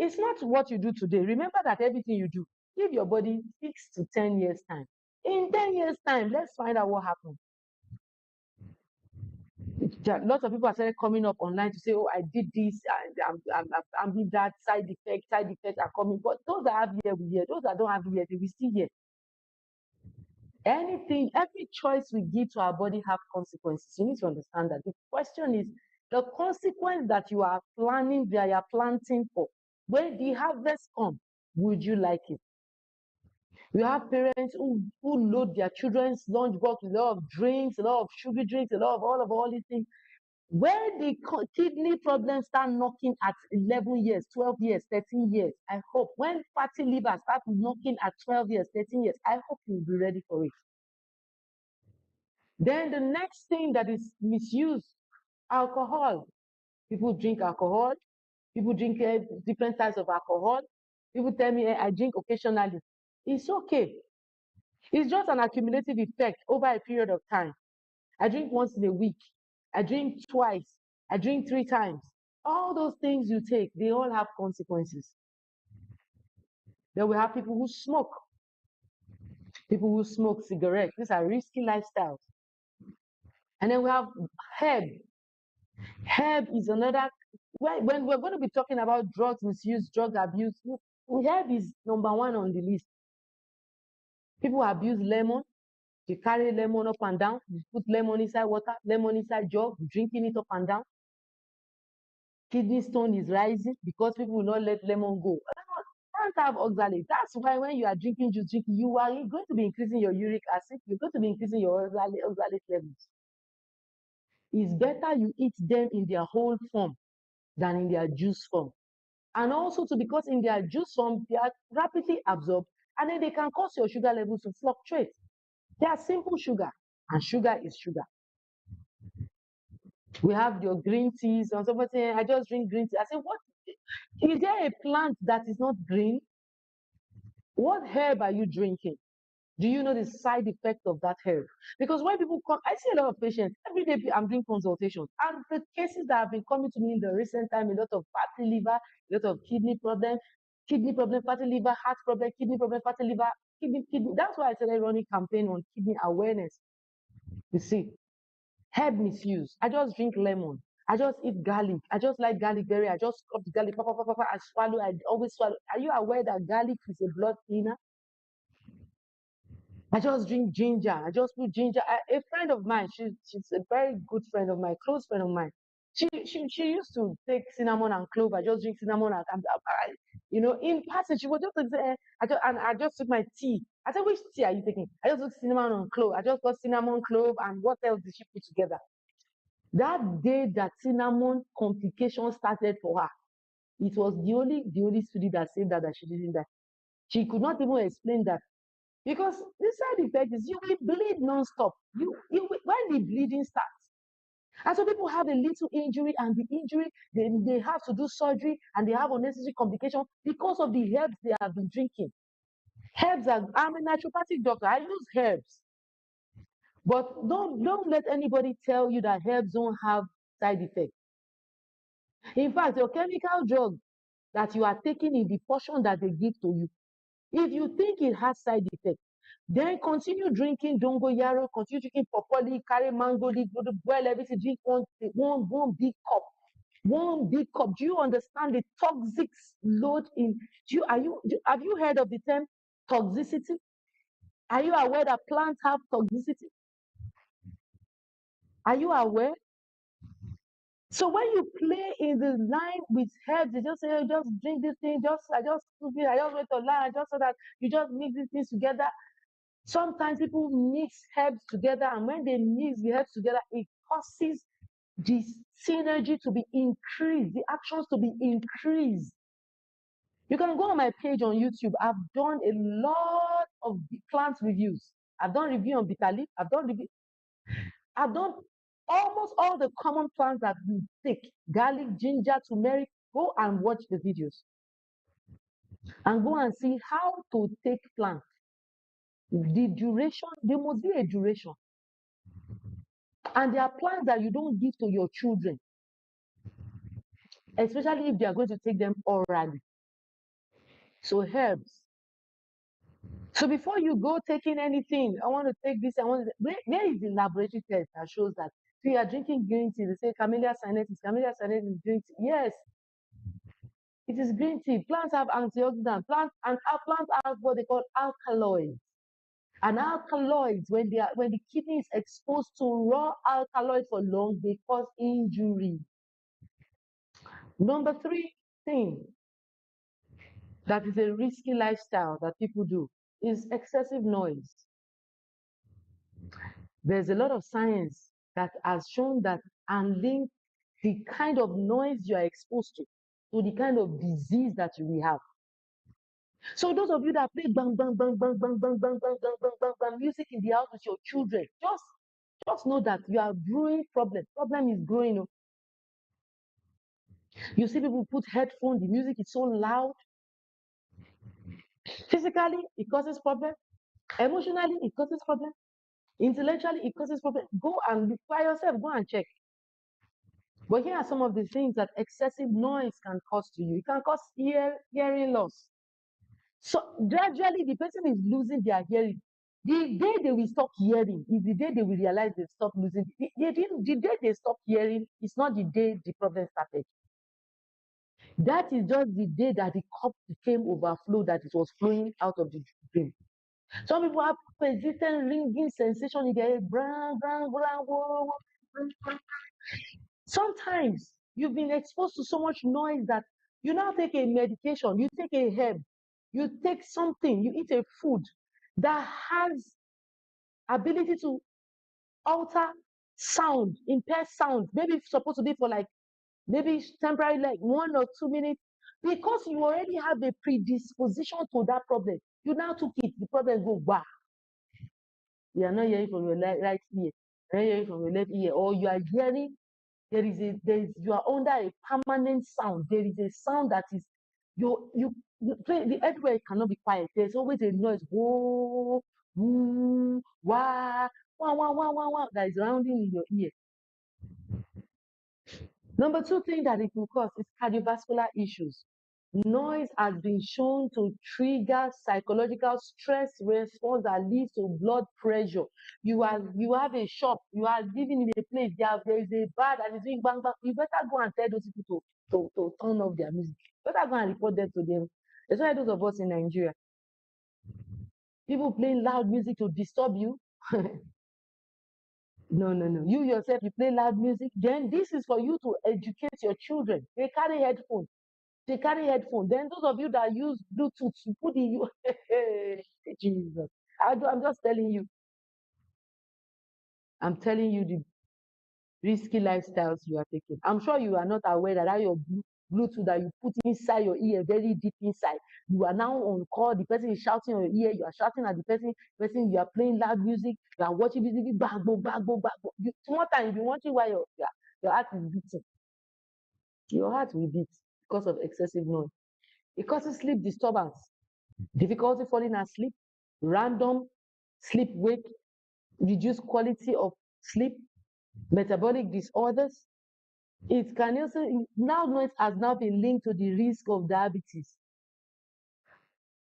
Speaker 1: It's not what you do today. Remember that everything you do, give your body 6 to 10 years time. In 10 years time, let's find out what happened. Lots of people are started coming up online to say, oh, I did this, I'm with that, side effects are coming. But those that have here, we hear. Those that don't have here, they will still hear. Every choice we give to our body have consequences. You need to understand that. The question is, the consequence that you are planning, that you are planting for, when the harvest comes, Would you like it? You have parents who load their children's lunchbox with a lot of drinks, a lot of sugary drinks, a lot of all these things. When the kidney problems start knocking at 11 years, 12 years, 13 years, I hope when fatty liver starts knocking at 12 years, 13 years, I hope you'll be ready for it. Then the next thing that is misuse, alcohol. People drink alcohol. People drink different types of alcohol. People tell me, I drink occasionally. It's okay. It's just an accumulative effect over a period of time. I drink once in a week. I drink twice. I drink 3 times. All those things you take, they all have consequences. Then we have people who smoke. People who smoke cigarettes. These are risky lifestyles. And then we have herb. Herb is another. When we're going to be talking about drugs misuse, drug abuse, herb is number 1 on the list. People abuse lemon. You carry lemon up and down. You put lemon inside water, lemon inside jug, drinking it up and down. Kidney stone is rising because people will not let lemon go. Can't have oxalate. That's why when you are drinking juice, you are going to be increasing your uric acid. You're going to be increasing your oxalate levels. It's better you eat them in their whole form than in their juice form. And also because in their juice form, they are rapidly absorbed and then they can cause your sugar levels to fluctuate. They are simple sugar, and sugar is sugar. We have your green teas, and somebody saying, I just drink green tea. I say, what? Is there a plant that is not green? What herb are you drinking? Do you know the side effect of that herb? Because when people come, I see a lot of patients. Every day I'm doing consultations. And the cases that have been coming to me in the recent time, a lot of fatty liver, a lot of kidney problem, fatty liver, heart problem, kidney problem, fatty liver, kidney. That's why I started running campaign on kidney awareness. You see, herb misuse. I just drink lemon. I just eat garlic. I just like garlic berry. I just cut the garlic, I swallow. I always swallow. Are you aware that garlic is a blood thinner? I just drink ginger. I just put ginger. A friend of mine, she's a very good friend of mine, close friend of mine. She used to take cinnamon and clove. I just drink cinnamon in passing, she was just say, I just took my tea. I said, which tea are you taking? I just took cinnamon and clove. I just got cinnamon, clove, and what else did she put together? That day that cinnamon complication started for her, it was the only study that said that she didn't die. She could not even explain that. Because the side effect is you will bleed non-stop. When the bleeding starts. And so people have a little injury, and the injury, they have to do surgery, and they have unnecessary complications because of the herbs they have been drinking. Herbs I'm a naturopathic doctor. I use herbs. But don't let anybody tell you that herbs don't have side effects. In fact, your chemical drug that you are taking in the portion that they give to you, if you think it has side effects, then continue drinking dongoyaro, continue drinking popoli, carry mango leaf, boil everything, drink one big cup. One big cup. Do you understand the toxic load in? Have you heard of the term toxicity? Are you aware that plants have toxicity? Are you aware? So when you play in the line with herbs, you just say, oh, just drink this thing, I just went online, just so that you just mix these things together. Sometimes people mix herbs together, and when they mix the herbs together, it causes the synergy to be increased, the actions to be increased. You can go on my page on YouTube. I've done a lot of plant reviews. I've done review on bitter leaf. I've done almost all the common plants that you take: garlic, ginger, turmeric. Go and watch the videos and go and see how to take plants. The duration, there must be a duration. And there are plants that you don't give to your children, especially if they are going to take them orally. So herbs. So before you go taking anything, I want to take this, where is the laboratory test that shows that? So you are drinking green tea, they say Camellia sinensis is green tea. Yes, it is green tea. Plants have antioxidants. Plants have what they call alkaloids. And alkaloids, when the kidney is exposed to raw alkaloids for long, they cause injury. Number 3 thing that is a risky lifestyle that people do is excessive noise. There's a lot of science that has shown that and linked the kind of noise you are exposed to the kind of disease that you will have. So those of you that play bang bang bang bang bang bang bang bang bang bang bang bang music in the house with your children, just know that you are brewing problem. Problem is growing. You see people put headphones, the music is so loud. Physically, it causes problem. Emotionally, it causes problem. Intellectually, it causes problem. Go and by yourself, go and check. But here are some of the things that excessive noise can cause to you. It can cause hearing loss. So gradually, the person is losing their hearing. The day they will stop hearing is the day they will realize they stop losing. The day they stop hearing is not the day the problem started. That is just the day that the cup became overflow, that it was flowing out of the dream. Some people have persistent ringing sensation in their head. Bang, bang, bang, whoa, whoa. Sometimes you've been exposed to so much noise that you now take a medication, you take a herb, you take something, you eat a food that has ability to alter sound, impair sound. Maybe it's supposed to be for like maybe temporary, like 1 or 2 minutes, because you already have a predisposition to that problem. You now took it, the problem go back. You are not hearing from your right ear, you are not hearing from your left ear, or you are hearing you are under a permanent sound. There is a sound that is everywhere cannot be quiet. There's always a noise. Whoa, woo, wah, wah, wah, wah, wah, wah, that is rounding in your ear. Number two thing that it will cause is cardiovascular issues. Noise has been shown to trigger psychological stress response that leads to blood pressure. You have a shop, you are living in a place, there is a bar that is doing bang bang. You better go and tell those people to turn off their music. You better go and report them to them. That's why those of us in Nigeria, people playing loud music to disturb you. No, no, no. You yourself, you play loud music. Then this is for you to educate your children. They carry headphones. Then those of you that use Bluetooth, you put in you. Jesus. I'm just telling you. I'm telling you the risky lifestyles you are taking. I'm sure you are not aware that your Bluetooth that you put inside your ear, very deep inside, you are now on call. The person is shouting on your ear. You are shouting at the person. You are playing loud music. You are watching music. Bang, bang, bang, bang, bang. Tomorrow time you'll be watching while your heart is beating. Your heart will beat because of excessive noise. It causes sleep disturbance, difficulty falling asleep, random sleep wake, reduced quality of sleep, metabolic disorders. It can also, now noise has now been linked to the risk of diabetes.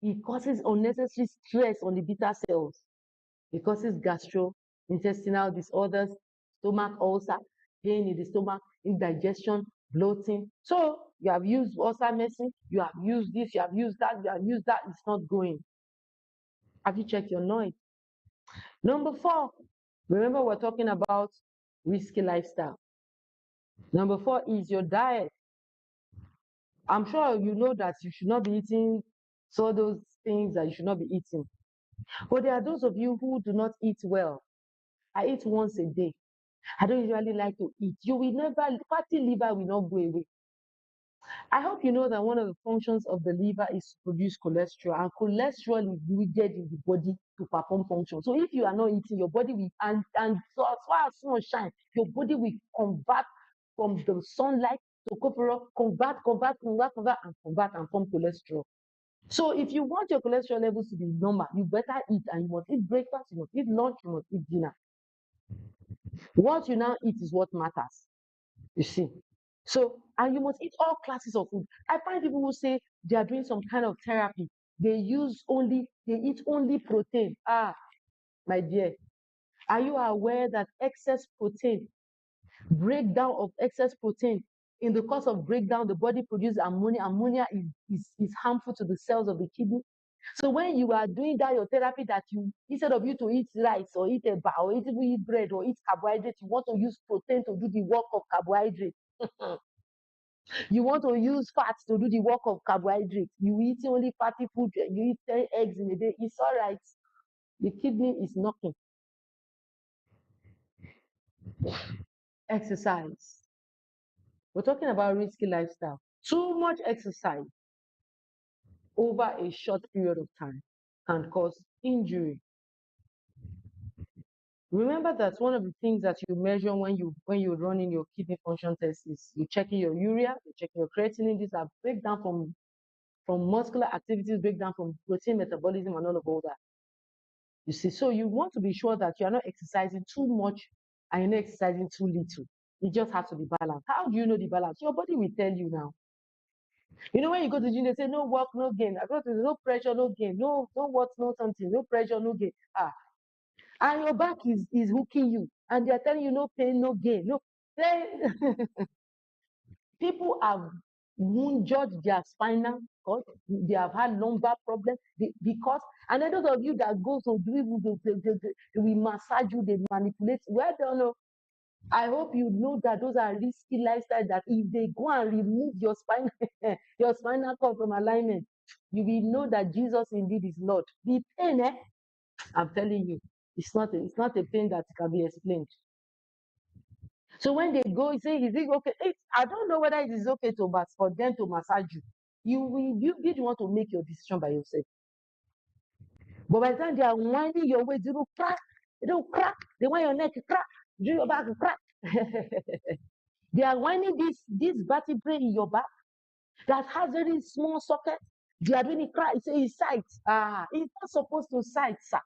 Speaker 1: It causes unnecessary stress on the beta cells. It causes gastrointestinal disorders, stomach ulcer, pain in the stomach, indigestion, bloating. So you have used ulcer medicine, you have used this, you have used that, it's not going. Have you checked your noise? Number 4, remember we're talking about risky lifestyle. Number 4 is your diet. I'm sure you know that you should not be eating all those things that you should not be eating. But there are those of you who do not eat well. I eat once a day. I don't usually like to eat. You will never, fatty liver will not go away. I hope you know that one of the functions of the liver is to produce cholesterol, and cholesterol is needed in the body to perform function. So if you are not eating, your body will, and so as far as sun shine, your body will convert from the sunlight to corporal, convert, and form cholesterol. So if you want your cholesterol levels to be normal, you better eat, and you must eat breakfast, you must eat lunch, you must eat dinner. What you now eat is what matters, you see. So, and you must eat all classes of food. I find people who say they are doing some kind of therapy, they eat only protein. My dear, are you aware that excess protein, breakdown of excess protein, in the course of breakdown, the body produces ammonia. Ammonia is harmful to the cells of the kidney. So when you are doing that, your therapy, that you, instead of you to eat rice or eat a bar or eat bread or eat carbohydrate, you want to use protein to do the work of carbohydrate. You want to use fats to do the work of carbohydrates. You eat only fatty food. You eat 10 eggs in a day. It's all right. The kidney is knocking. Exercise. We're talking about risky lifestyle. Too much exercise over a short period of time can cause injury. Remember that one of the things that you measure when you're running your kidney function test is you're checking your urea, you're checking your creatinine. These are breakdown from muscular activities, breakdown from protein metabolism and all that. You see, so you want to be sure that you are not exercising too much and you're not exercising too little. It just has to be balanced. How do you know the balance? Your body will tell you now. You know, when you go to the gym, they say no work, no gain. I go to no pressure, no gain. No work, no something, no pressure, no gain. And your back is hooking you, and they're telling you no pain, no gain. No, people have wounded their spinal cord. They have had lumbar problems because. And then those of you that go to do, we massage you, they manipulate. Well done. No. I hope you know that those are risky lifestyles. That if they go and remove your your spinal cord from alignment, you will know that Jesus indeed is Lord. The pain, I'm telling you, it's not a pain that can be explained. So when they go, say, is it okay? I don't know whether it is okay for them to massage you. You be the one to make your decision by yourself. But by the time they are winding your way, they don't crack, they want your neck to crack, do your back to crack. They are winding this vertebrae in your back that has very small socket. They are doing it crack. It's sight. It's not supposed to sight, sir.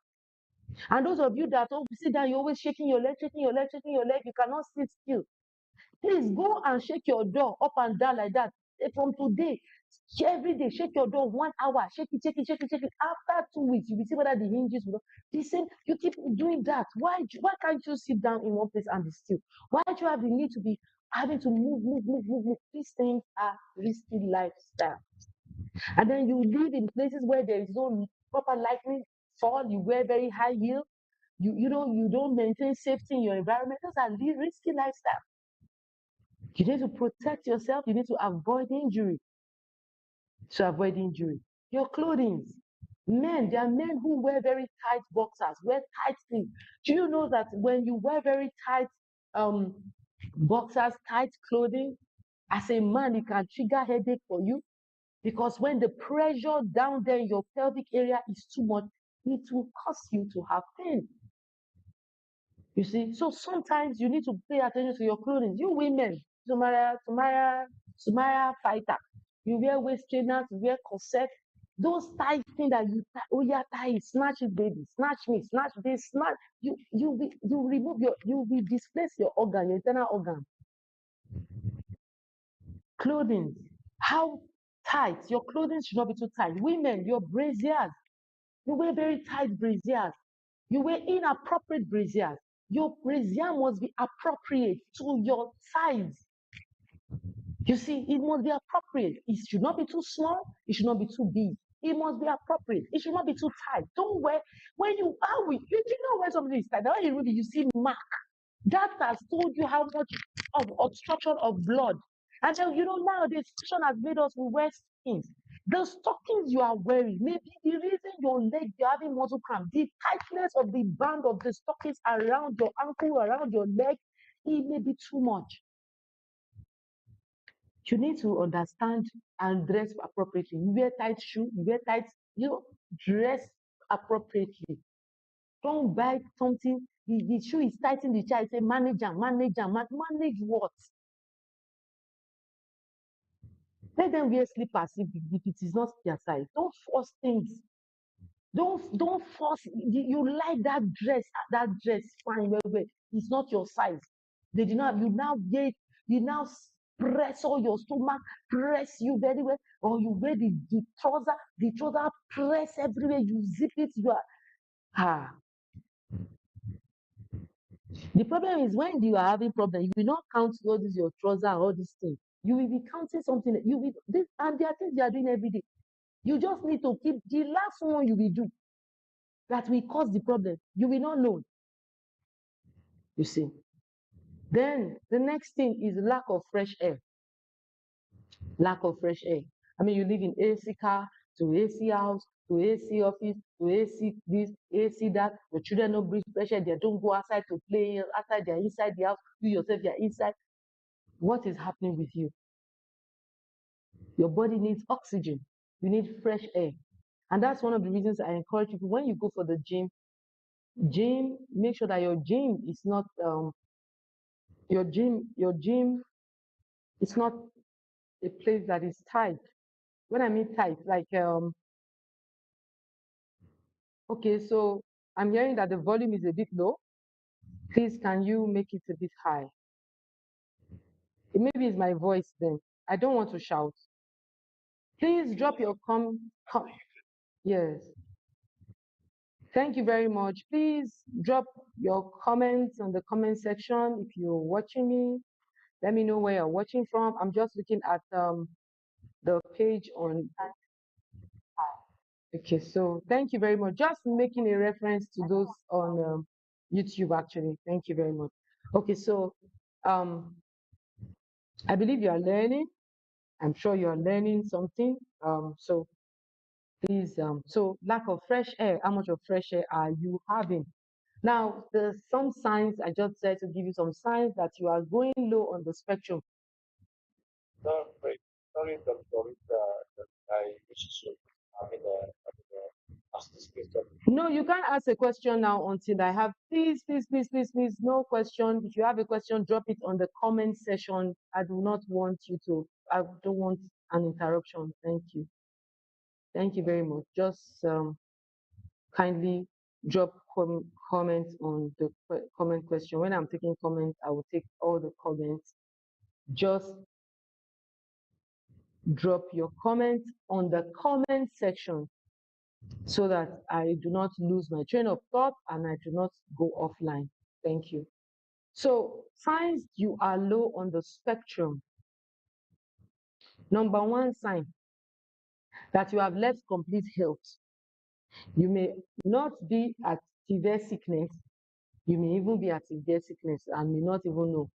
Speaker 1: And those of you that sit down, you're always shaking your leg, you cannot sit still. Please go and shake your door up and down like that. From today, every day, shake your door 1 hour. Shake it. After 2 weeks, you will see whether the hinges will. The same. You keep doing that. Why can't you sit down in one place and be still? Why do you have the need to be having to move? These things are risky lifestyle. And then you live in places where there is no proper lighting fall. You wear very high heels. You don't maintain safety in your environment. Those are risky lifestyle. You need to protect yourself. You need to avoid injury. Your clothing. Men, there are men who wear very tight boxers, wear tight things. Do you know that when you wear very tight boxers, tight clothing, as a man, it can trigger headache for you? Because when the pressure down there in your pelvic area is too much, it will cause you to have pain. You see, so sometimes you need to pay attention to your clothing. You women, Sumaya fighter, you wear waist trainers, you wear corset, those tight things that you tie, oh yeah, tie it, snatch it, baby, snatch me, snatch this, snatch. You remove you will displace your organ, your internal organ. Clothing, how tight? Your clothing should not be too tight. Women, your braziers, you wear very tight braziers. You wear inappropriate braziers. Your brazier must be appropriate to your size. You see, it must be appropriate. It should not be too small. It should not be too big. It must be appropriate. It should not be too tight. Don't wear when you know when something is tight. When you see mark, that has told you how much of obstruction of blood. And then now the situation has made us wear stockings. The stockings you are wearing, maybe the reason your leg you're having muscle cramp, the tightness of the band of the stockings around your ankle, around your leg, it may be too much. You need to understand and dress appropriately. You wear tight shoes, you wear tight, dress appropriately. Don't buy something, the shoe is tight in the chair, say manage what? Let them wear slippers if it is not their size. Don't force things. Don't force. You like that dress fine, well. It's not your size. They did not. You now get. You now press all your stomach, press you very well, or you wear the trouser. The trouser press everywhere. You zip it. You are The problem is when you are having problem, you will not count all this your trouser and all these things. You will be counting something. You will this and there are things they are doing every day. You just need to keep the last one you will do that will cause the problem. You will not know. You see. Then the next thing is lack of fresh air. Lack of fresh air. I mean, you live in AC car to AC house to AC office to AC this, AC that. Your children don't breathe fresh air. They don't go outside to play. Outside, they're inside the house. You yourself, you're inside. What is happening with you? Your body needs oxygen. You need fresh air. And that's one of the reasons I encourage people when you go for the gym, make sure that your gym is not your gym is not a place that is tight. When I mean tight, like okay, so I'm hearing that the volume is a bit low. Please, can you make it a bit high? Maybe it's my voice then. I don't want to shout. Please drop your yes. Thank you very much. Please drop your comments on the comment section if you're watching me. Let me know where you're watching from. I'm just looking at the page on. Okay, so thank you very much. Just making a reference to those on YouTube, actually. Thank you very much. Okay, so I believe you are learning. I'm sure you are learning something. So please, so lack of fresh air. How much of fresh air are you having? Now, there's some signs. I just said to give you some signs that you are going low on the spectrum.
Speaker 2: Sorry, Doctor, that I wish to ask this question.
Speaker 1: No, you can't ask a question now until I have, please, no question. If you have a question, drop it on the comment section. I don't want an interruption. Thank you. Thank you very much. Just kindly drop comments on the comment question. When I'm taking comments, I will take all the comments. Just drop your comments on the comment section so that I do not lose my train of thought and I do not go offline. Thank you. So, signs you are low on the spectrum. Number one sign that you have left complete health. You may not be at severe sickness. You may even be at severe sickness and may not even know.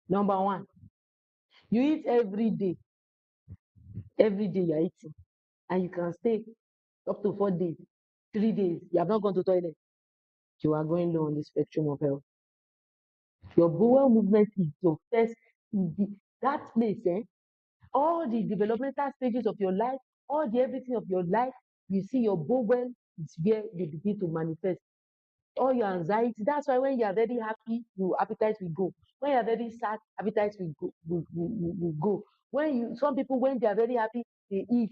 Speaker 1: Number one, you eat every day. Every day you're eating. And you can stay up to 4 days, 3 days. You have not gone to toilet. You are going low on the spectrum of health. Your bowel movement is your first, that place, all the developmental stages of your life, all the everything of your life, you see your bowel is where they begin to manifest. All your anxiety, that's why when you are very happy, your appetite will go. When you are very sad, appetite will go. Some people, when they are very happy, they eat.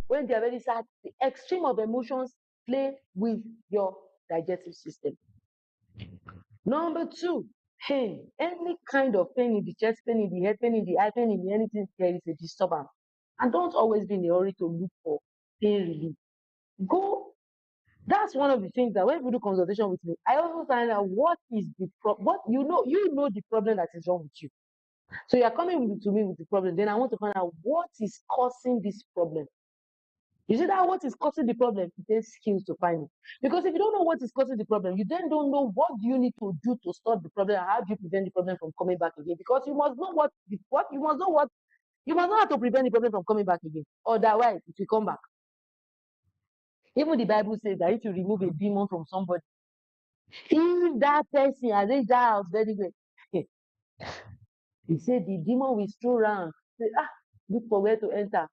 Speaker 1: When they are very sad, the extreme of emotions play with your digestive system. Number two, pain. Any kind of pain in the chest, pain in the head, pain in the eye, pain in anything, there is a disturbance. And don't always be in a hurry to look for pain relief. That's one of the things that when people do consultation with me, I also find out what is the problem. What you know the problem that is wrong with you. So you are coming to me with the problem. Then I want to find out what is causing this problem. You see that what is causing the problem? It takes skills to find it. Because if you don't know what is causing the problem, you then don't know what do you need to do to stop the problem and how do you prevent the problem from coming back again. Because you must know you must know how to prevent the problem from coming back again. Otherwise, it will come back. Even the Bible says that if you remove a demon from somebody, if that person has reached that house very well, he said the demon will stroll around. Say, look for where to enter.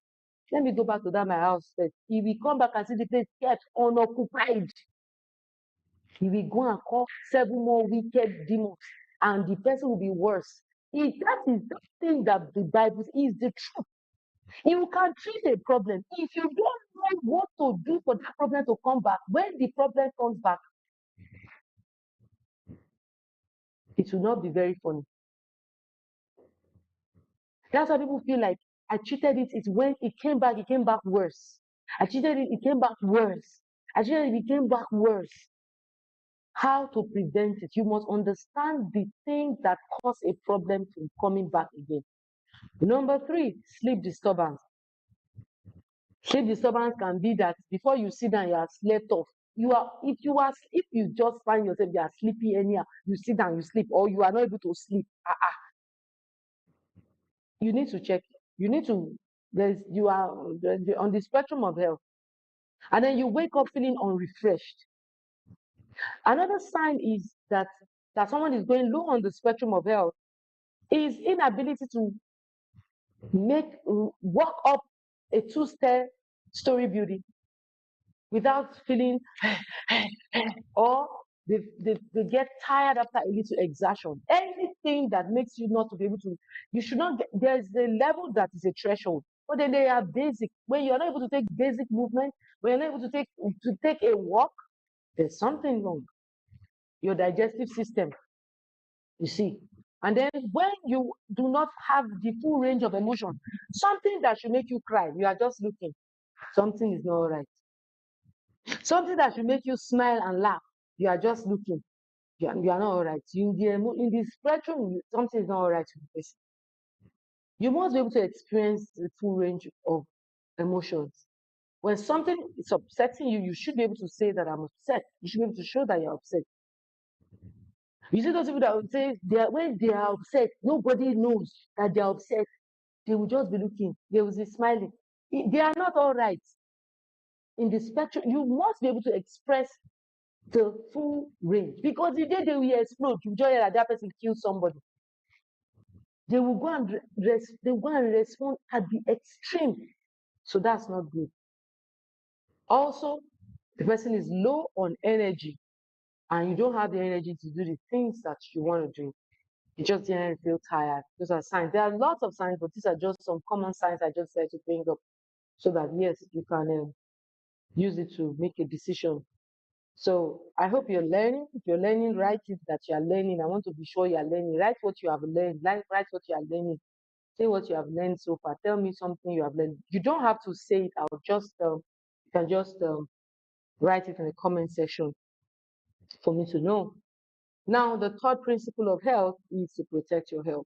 Speaker 1: Let me go back to that my house first. He will come back and see the place kept unoccupied. He will go and call 7 more wicked demons, and the person will be worse. That is the thing that the Bible is the truth. You can treat a problem. If you don't know what to do for that problem to come back, when the problem comes back, it will not be very funny. That's why people feel like I treated it when it came back worse. I treated it came back worse. I treated it came back worse. How to prevent it? You must understand the thing that cause a problem from coming back again. Number 3, sleep disturbance. Sleep disturbance can be that before you sit down, you are slept off. If you just find yourself you are sleepy anyhow, you sit down, you sleep, or you are not able to sleep. You need to check You need to, you are on the spectrum of health. And then you wake up feeling unrefreshed. Another sign is that someone is going low on the spectrum of health is inability to walk up a two-story building without feeling or they get tired after a little exertion. Anything that makes you not to be able to, you should not get, there's a level that is a threshold, but then they are basic. When you're not able to take basic movement, when you're not able to take a walk, there's something wrong. Your digestive system, you see. And then when you do not have the full range of emotion, something that should make you cry, you are just looking, something is not right. Something that should make you smile and laugh, you are just looking, you are not all right. In the spectrum, something is not all right with the person. You must be able to experience the full range of emotions. When something is upsetting you, you should be able to say that I'm upset. You should be able to show that you're upset. You see those people that would say when they are upset, nobody knows that they are upset. They will just be looking, they will be smiling. They are not all right. In the spectrum, you must be able to express the full range, because the day they will explode, you just hear that person killed somebody. They will go and respond at the extreme. So that's not good. Also, the person is low on energy and you don't have the energy to do the things that you want to do. You just didn't feel tired. Those are signs. There are lots of signs, but these are just some common signs I just said to bring up so that, yes, you can use it to make a decision. So I hope you're learning. If you're learning, write it that you are learning. I want to be sure you are learning. Write what you have learned. Write what you are learning. Say what you have learned so far. Tell me something you have learned. You don't have to say it out. You can just write it in the comment section for me to know. Now, the third principle of health is to protect your health.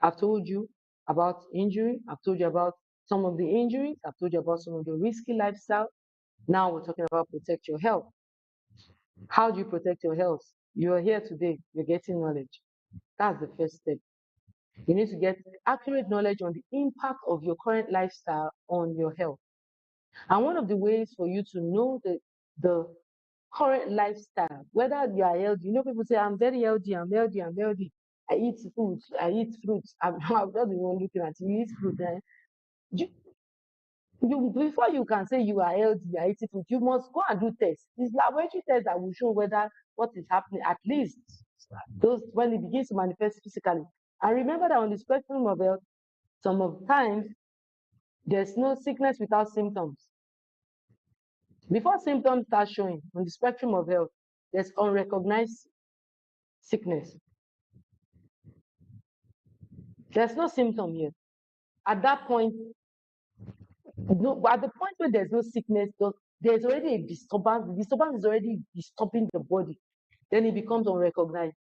Speaker 1: I've told you about injury. I've told you about some of the injuries. I've told you about some of the risky lifestyle. Now we're talking about protect your health. How do you protect your health? You are here today. You're getting knowledge. That's the first step. You need to get accurate knowledge on the impact of your current lifestyle on your health. And one of the ways for you to know the current lifestyle, whether you are healthy, people say, I'm very healthy, I'm healthy, I'm healthy. I eat food, I eat fruits. I'm just the one looking at you, eat fruit. Before you can say you are healthy, you are eating food, you must go and do tests. It's laboratory tests that will show whether what is happening, at least those when it begins to manifest physically. And remember that on the spectrum of health, some of the times there's no sickness without symptoms. Before symptoms start showing on the spectrum of health, there's unrecognized sickness. There's no symptom yet. At that point, at the point where there's no sickness, there's already a disturbance. The disturbance is already disturbing the body. Then it becomes unrecognized.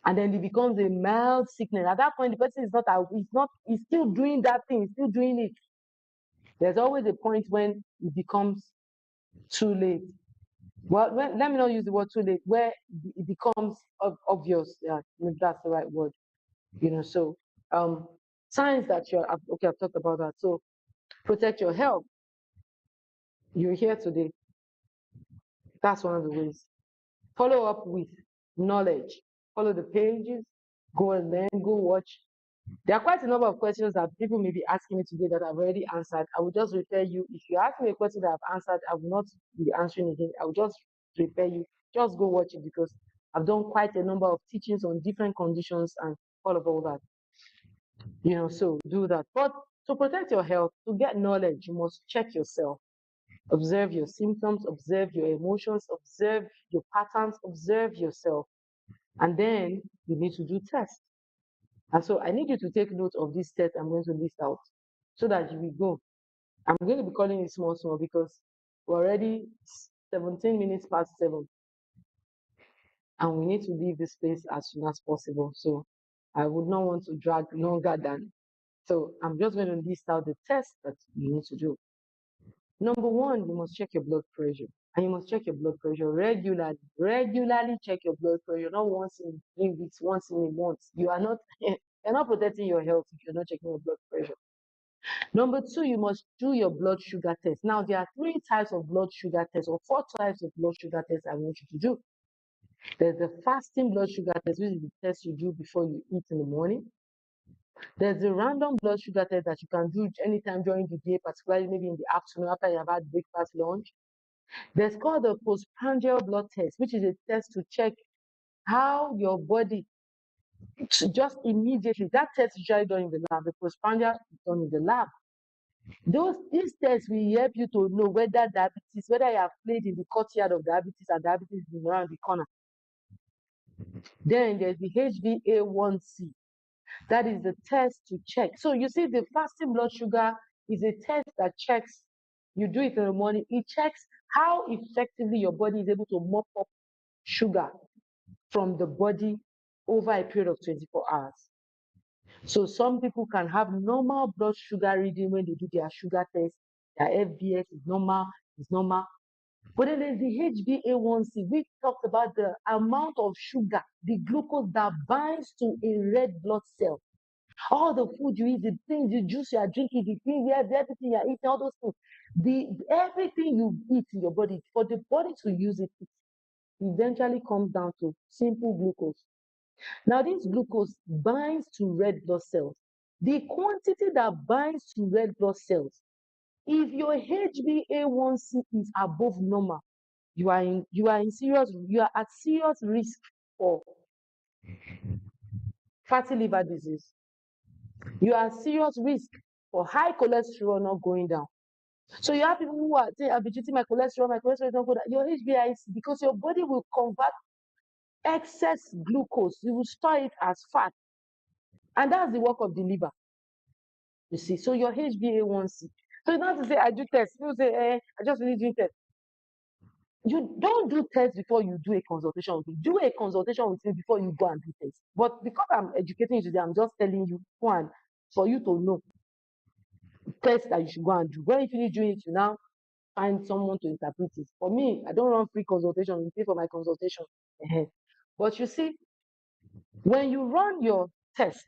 Speaker 1: And then it becomes a mild sickness. At that point, the person he's still doing that thing, he's still doing it. There's always a point when it becomes too late. Well, let me not use the word too late, where it becomes obvious. Yeah, maybe that's the right word. So signs that okay, I've talked about that. So protect your health. You're here today. That's one of the ways. Follow up with knowledge. Follow the pages, go and learn, go watch. There are quite a number of questions that people may be asking me today that I've already answered. I will just refer you. If you ask me a question that I've answered, I will not be answering again. I will just refer you. Just go watch it, because I've done quite a number of teachings on different conditions and all that. So do that. But to protect your health, to get knowledge, you must check yourself. Observe your symptoms, observe your emotions, observe your patterns, observe yourself. And then you need to do tests. And so I need you to take note of this test I'm going to list out so that you will go. I'm going to be calling it small, because we're already 17 minutes past 7. And we need to leave this place as soon as possible. So I would not want to drag longer than. So I'm just going to list out the tests that you need to do. Number 1, you must check your blood pressure. And you must check your blood pressure regularly. Regularly check your blood pressure, not once in 3 weeks, once in a month. You are not You're not protecting your health if you're not checking your blood pressure. Number two, you must do your blood sugar test. Now, there are 3 types of blood sugar tests or 4 types of blood sugar tests I want you to do. There's the fasting blood sugar test, which is the test you do before you eat in the morning. There's the random blood sugar test that you can do anytime during the day, particularly maybe in the afternoon after you have had breakfast, lunch. There's called the postprandial blood test, which is a test to check how your body just immediately, that test is usually done in the lab. The postprandial is done in the lab. These tests will help you to know whether diabetes, whether you have played in the courtyard of diabetes and diabetes is around the corner. Then there's the HbA1c. That is the test to check. So you see, the fasting blood sugar is a test that checks, you do it in the morning, it checks how effectively your body is able to mop up sugar from the body over a period of 24 hours. So some people can have normal blood sugar reading when they do their sugar test. Their FBS is normal, But then there's the HbA1c. We talked about the amount of sugar, the glucose that binds to a red blood cell. All the food you eat, the things, the juice you are drinking, the things, everything you are eating, all those things, everything you eat in your body, for the body to use it, it eventually comes down to simple glucose. Now, this glucose binds to red blood cells. The quantity that binds to red blood cells, if your HbA1c is above normal, you are at serious risk for fatty liver disease. You are at serious risk for high cholesterol not going down. So you have people who are saying, I'll be treating my cholesterol is not good. Your HbA1c, because your body will convert excess glucose, you will store it as fat. And that's the work of the liver. You see, so your HbA1c. So you don't have to say, I do tests. People say, I just really do tests. You don't do tests before you do a consultation with me. Do a consultation with me before you go and do tests. But because I'm educating you today, I'm just telling you, one, for you to know tests that you should go and do. When you finish doing it, you now find someone to interpret it. For me, I don't run free consultation. You pay for my consultation. But you see, when you run your test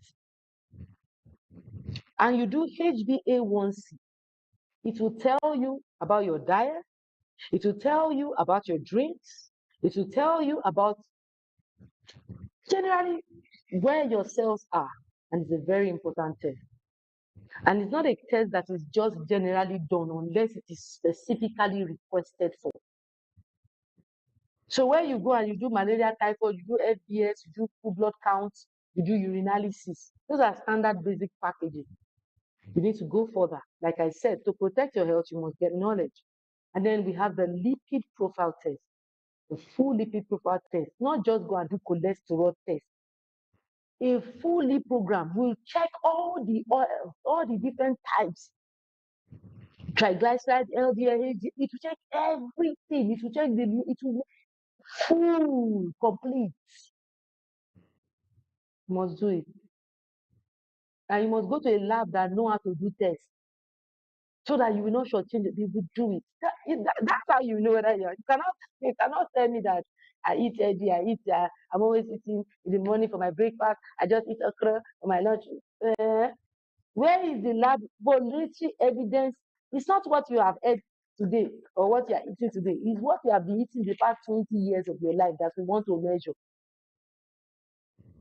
Speaker 1: and you do HbA1c, it will tell you about your diet. It will tell you about your drinks. It will tell you about generally where your cells are. And it's a very important test. And it's not a test that is just generally done unless it is specifically requested for. So when you go and you do malaria, typhoid, you do FBS, you do full blood counts, you do urinalysis, those are standard basic packages. You need to go further. Like I said, to protect your health, you must get knowledge. And then we have the lipid profile test, the full lipid profile test, not just go and do cholesterol test. A full lipid program will check all the oils, all the different types. Triglycerides, LDL, it will check everything. It will check it will full, complete. You must do it. And you must go to a lab that know how to do tests so that you will not shortchange it. You will do it. That's how you know whether you cannot tell me that I eat egg, I'm always eating in the morning for my breakfast. I just eat okra for my lunch. Where is the laboratory evidence? It's not what you have ate today or what you are eating today. It's what you have been eating the past 20 years of your life that we want to measure.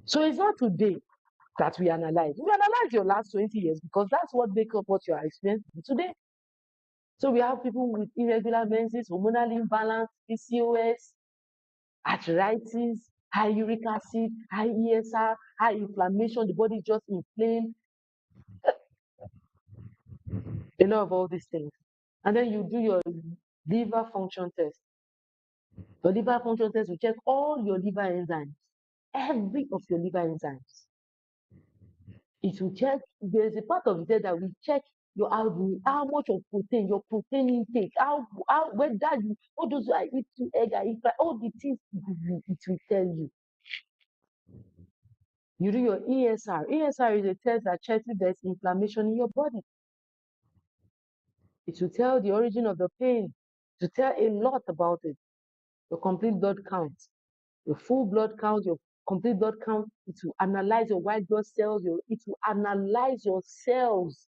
Speaker 1: So it's not today that we analyze. We analyze your last 20 years because that's what makes up what you are experiencing today. So we have people with irregular menses, hormonal imbalance, PCOS, arthritis, high uric acid, high ESR, high inflammation, the body is just inflamed. A lot of all these things. And then you do your liver function test. Your liver function test will check all your liver enzymes, every of your liver enzymes. It will check, there's a part of it that will check your how much of protein, your protein intake, whether you, all those I eat two egg, I eat all the things it will tell you. You do your ESR. ESR is a test that checks if there's inflammation in your body. It will tell the origin of the pain, to tell a lot about it. Your complete blood count, your full blood count, your complete blood count. It will analyze your white blood cells. It will analyze your cells.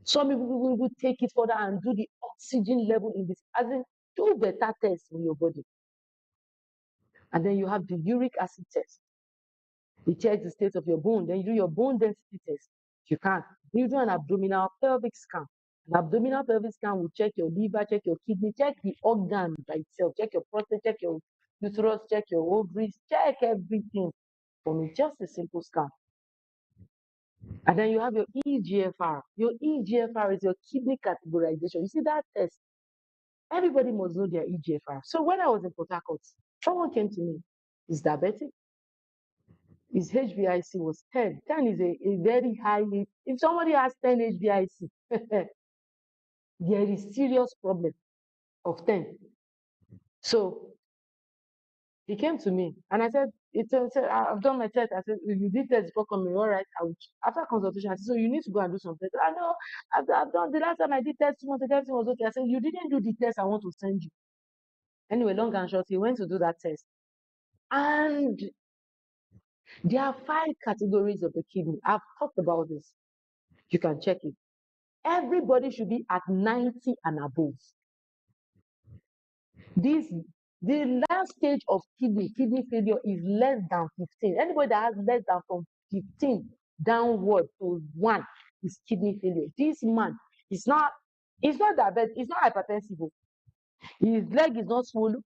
Speaker 1: Some people will take it further and do the oxygen level in this, as in do better tests in your body. And then you have the uric acid test. It checks the state of your bone. Then you do your bone density test. If you can't, you do an abdominal pelvic scan. An abdominal pelvic scan will check your liver, check your kidney, check the organ by itself, check your prostate, check your uterus, check your ovaries, check everything from just a simple scan. And then you have your EGFR. Your EGFR is your kidney categorization. You see that test? Everybody must know their EGFR. So when I was in Port Harcourt, someone came to me. He's diabetic. His HbA1c was 10. 10 is a very high. If somebody has 10 HbA1c, there is serious problem of 10. So he came to me and I said, I've done my test. I said, you did test before coming, all right. After consultation, I said, so you need to go and do some tests. I know, I've done the last time I did test 2 months ago, everything was okay. I said, you didn't do the test I want to send you. Anyway, long and short, he went to do that test. And there are 5 categories of the kidney. I've talked about this. You can check it. Everybody should be at 90 and above. The last stage of kidney failure is less than 15. Anybody that has less than from 15 downward to 1 is kidney failure. This man is not diabetic, it's not hypertensive. His leg is not swollen.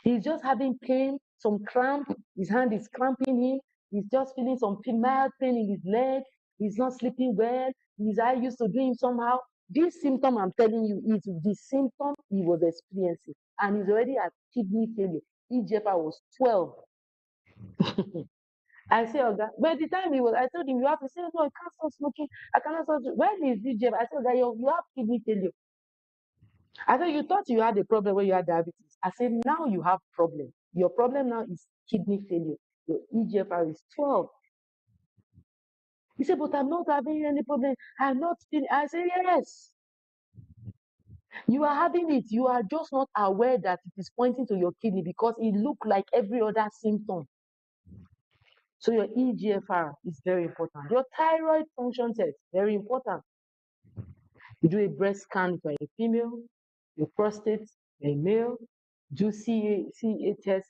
Speaker 1: He's just having pain, some cramp. His hand is cramping him. He's just feeling some mild pain in his leg. He's not sleeping well. His eye used to do him somehow. This symptom I'm telling you is the symptom he was experiencing. And he's already at kidney failure. EGFR was 12. I say, Oga, by the time I told him, you have to say, no, I can't stop smoking. I cannot stop. When is EGFR? I said, Oga, you have kidney failure. I said, you thought you had a problem when you had diabetes. I said, now you have problem. Your problem now is kidney failure. Your EGFR is 12. He said, but I'm not having any problem. I'm not feeling. I said, yes. You are having it. You are just not aware that it is pointing to your kidney because it looks like every other symptom. So your EGFR is very important. Your thyroid function test, very important. You do a breast scan for a female, your prostate, a male, do CA test.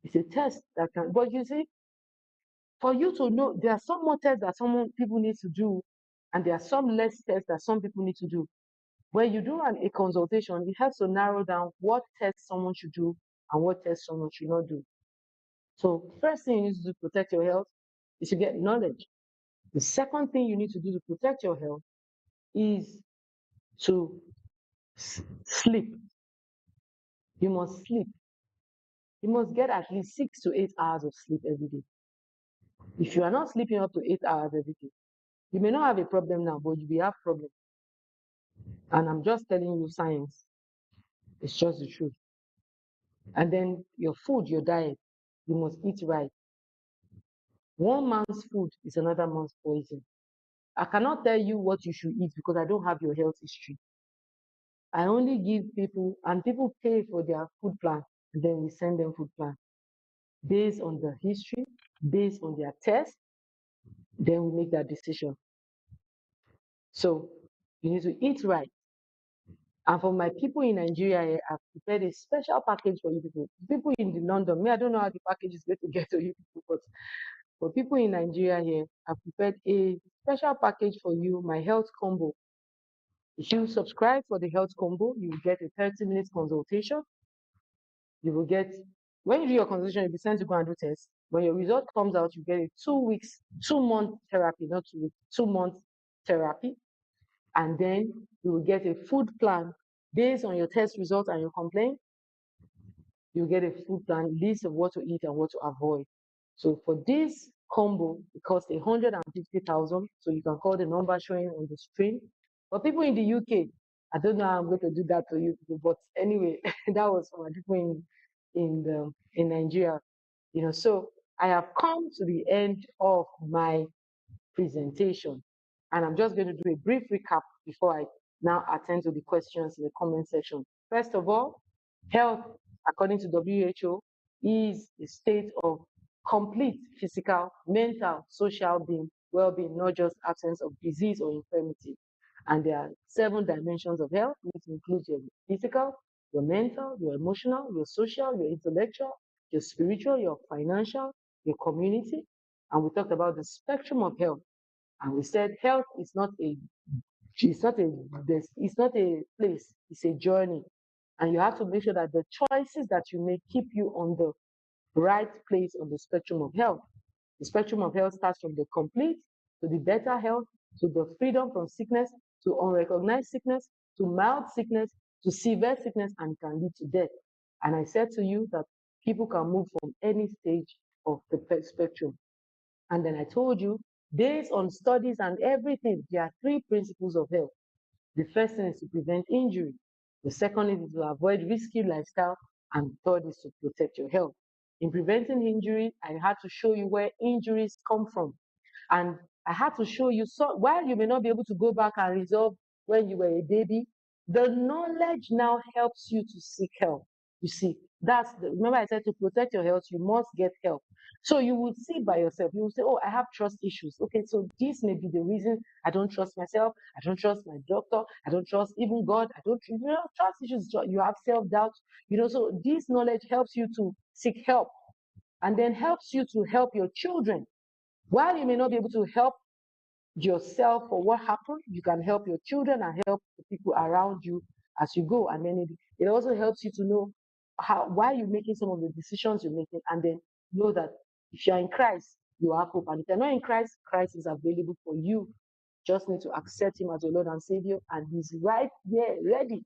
Speaker 1: It's a test that can, but you see, for you to know, there are some more tests that some people need to do, and there are some less tests that some people need to do. When you do a consultation, it helps to narrow down what tests someone should do and what tests someone should not do. So first thing you need to do to protect your health is to get knowledge. The second thing you need to do to protect your health is to sleep. You must sleep. You must get at least 6 to 8 hours of sleep every day. If you are not sleeping up to 8 hours every day, you may not have a problem now, but you will have problem. And I'm just telling you science. It's just the truth. And then your food, your diet, you must eat right. One man's food is another man's poison. I cannot tell you what you should eat because I don't have your health history. I only give people, and people pay for their food plan, and then we send them food plan based on the history, based on their test, then we make that decision. So you need to eat right. And for my people in Nigeria, I've prepared a special package for you people. People in the London, I don't know how the package is going to get to you people, but for people in Nigeria here, I've prepared a special package for you, my health combo. If you subscribe for the health combo, you will get a 30-minute consultation. You will get, when you do your consultation, you'll be sent to go and do tests. When your result comes out, you get a 2-month therapy, not 2 weeks, 2-month therapy. And then you will get a food plan based on your test results and your complaint. You get a food plan, list of what to eat and what to avoid. So for this combo, it costs 150,000. So you can call the number showing on the screen. For people in the UK, I don't know how I'm going to do that to you people, but anyway, that was for my people in Nigeria. So I have come to the end of my presentation, and I'm just going to do a brief recap before I now attend to the questions in the comment section. First of all, health, according to WHO, is a state of complete physical, mental, social well-being, not just absence of disease or infirmity. And there are 7 dimensions of health, which includes your physical, your mental, your emotional, your social, your intellectual, your spiritual, your financial, your community. And we talked about the spectrum of health. And we said health is not a it's not a place, it's a journey. And you have to make sure that the choices that you make keep you on the right place on the spectrum of health. The spectrum of health starts from the complete to the better health, to the freedom from sickness, to unrecognized sickness, to mild sickness, to severe sickness, and can lead to death. And I said to you that people can move from any stage of the spectrum. And then I told you, based on studies and everything, there are 3 principles of health. The first thing is to prevent injury. The second is to avoid risky lifestyle. And third is to protect your health. In preventing injury, I had to show you where injuries come from. And I had to show you, so while you may not be able to go back and resolve when you were a baby, the knowledge now helps you to seek help. You see, remember I said to protect your health, you must get help. So you would see by yourself, you will say, oh, I have trust issues. Okay, so this may be the reason I don't trust myself, I don't trust my doctor, I don't trust even God, I don't, trust issues, you have self-doubt, so this knowledge helps you to seek help and then helps you to help your children. While you may not be able to help yourself for what happened, you can help your children and help the people around you as you go. And then it also helps you to know why you're making some of the decisions you're making, and then know that if you're in Christ, you have hope. And if you're not in Christ, Christ is available for you. Just need to accept him as your Lord and Savior, and he's right there, ready.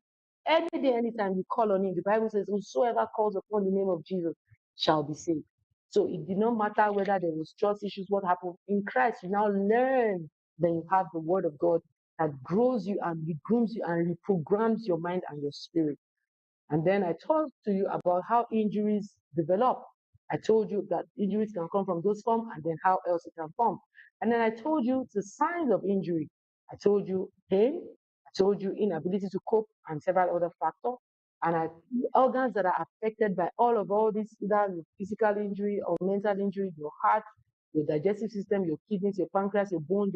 Speaker 1: Any day, anytime you call on him, the Bible says, whosoever calls upon the name of Jesus shall be saved. So it did not matter whether there was trust issues, what happened. In Christ, you now learn, then you have the word of God that grows you and regrooms you and reprograms your mind and your spirit. And then I talked to you about how injuries develop. I told you that injuries can come from those forms and then how else it can form. And then I told you the signs of injury. I told you pain, I told you inability to cope and several other factors. And organs that are affected by all these, either physical injury or mental injury, your heart, your digestive system, your kidneys, your pancreas, your bone,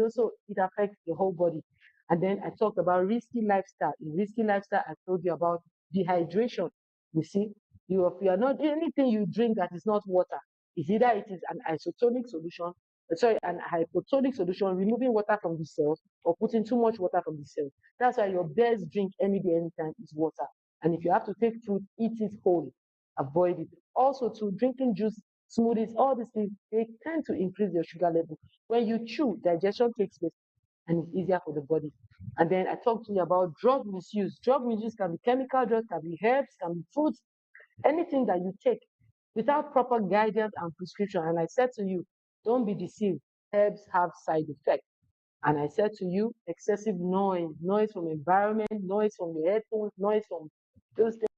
Speaker 1: so it affects the whole body. And then I talked about risky lifestyle. In risky lifestyle, I told you about dehydration. You see, if you are not anything you drink that is not water, it's either it is an isotonic solution, an hypotonic solution, removing water from the cells or putting too much water from the cells. That's why your best drink any day, anytime is water. And if you have to take fruit, eat it whole. Avoid it. Also, to drinking juice, smoothies, all these things, they tend to increase your sugar level. When you chew, digestion takes place and it's easier for the body. And then I talked to you about drug misuse. Drug misuse can be chemical drugs, can be herbs, can be fruits, anything that you take without proper guidance and prescription. And I said to you, don't be deceived. Herbs have side effects. And I said to you, excessive noise from environment, noise from the headphones, noise from those things.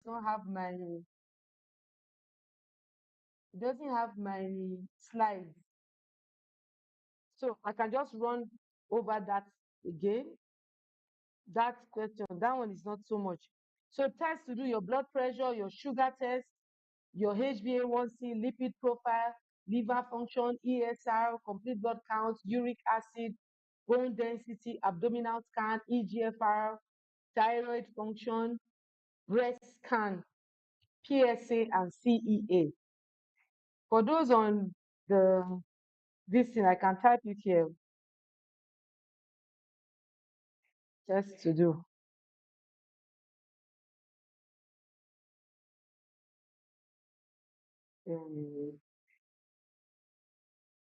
Speaker 1: Don't have my it doesn't have my slides. So I can just run over that again. That question, that one is not so much. So test to do your blood pressure, your sugar test, your HbA1c, lipid profile, liver function, ESR, complete blood count, uric acid, bone density, abdominal scan, EGFR, thyroid function, breast scan, PSA, and CEA. For those on this thing, I can type it here. Test to do.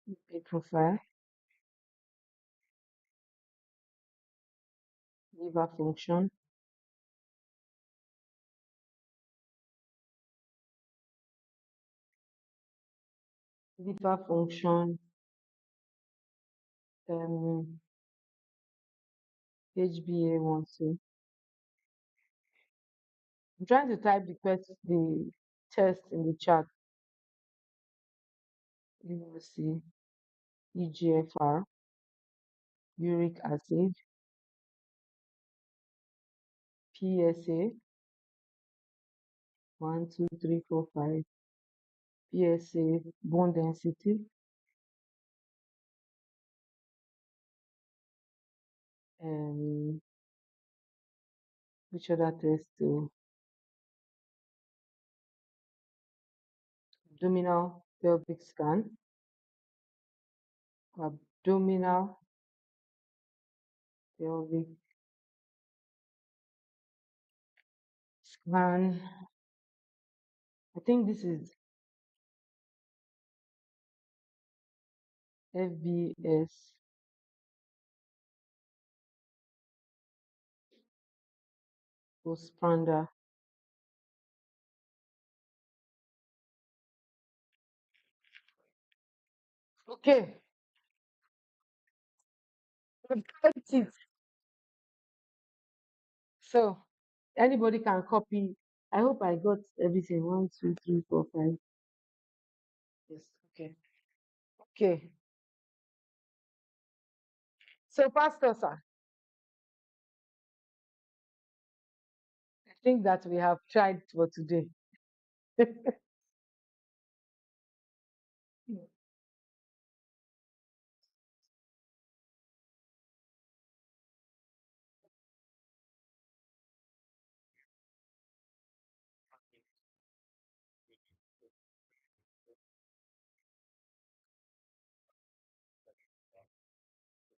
Speaker 1: Lipid profile, liver function, liver function, um, HbA1c. I'm trying to type the test in the chat. You will see EGFR, uric acid, PSA, 1, 2, 3, 4, 5, PSA, bone density, um, which other test too? Abdominal pelvic scan, abdominal pelvic scan. I think this is FBS. Postpanda. Okay, I've got it. So anybody can copy. I hope I got everything. 1, 2, 3, 4, 5. Yes. Okay. Okay. So, Pastor, sir, I think that we have tried for today.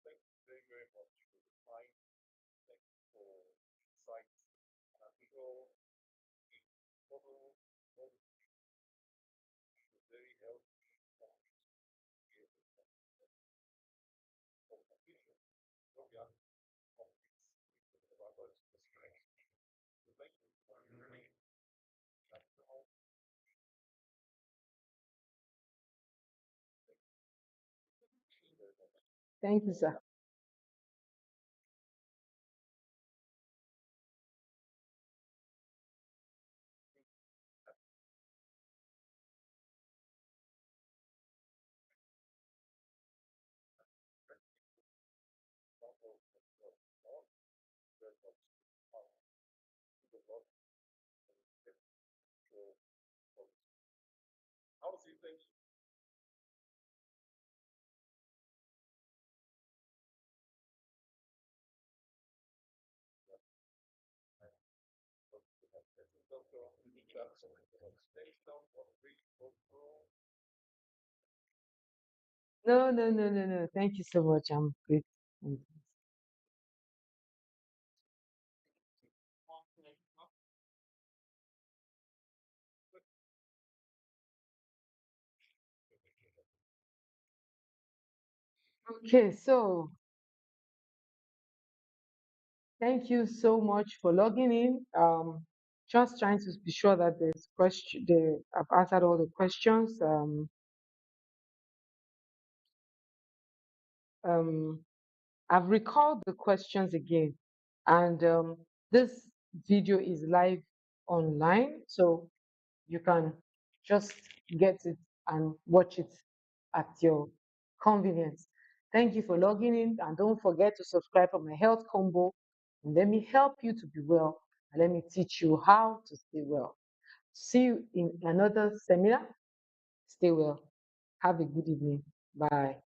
Speaker 2: Thank you very, very much for the time. Thank you for insights. And I think all the model is very helpful for competition. So we are competing with our bodies. So thank you for learning.
Speaker 1: Thank you, sir.
Speaker 2: How do you think
Speaker 1: No, no, no, no, no. Thank you so much. I'm great. Thank you. Okay, so thank you so much for logging in. Just trying to be sure that there's question. I've answered all the questions. Um, I've recalled the questions again, and this video is live online, so you can just get it and watch it at your convenience. Thank you for logging in, and don't forget to subscribe for my health combo. And let me help you to be well, and let me teach you how to stay well. See you in another seminar. Stay well. Have a good evening. Bye.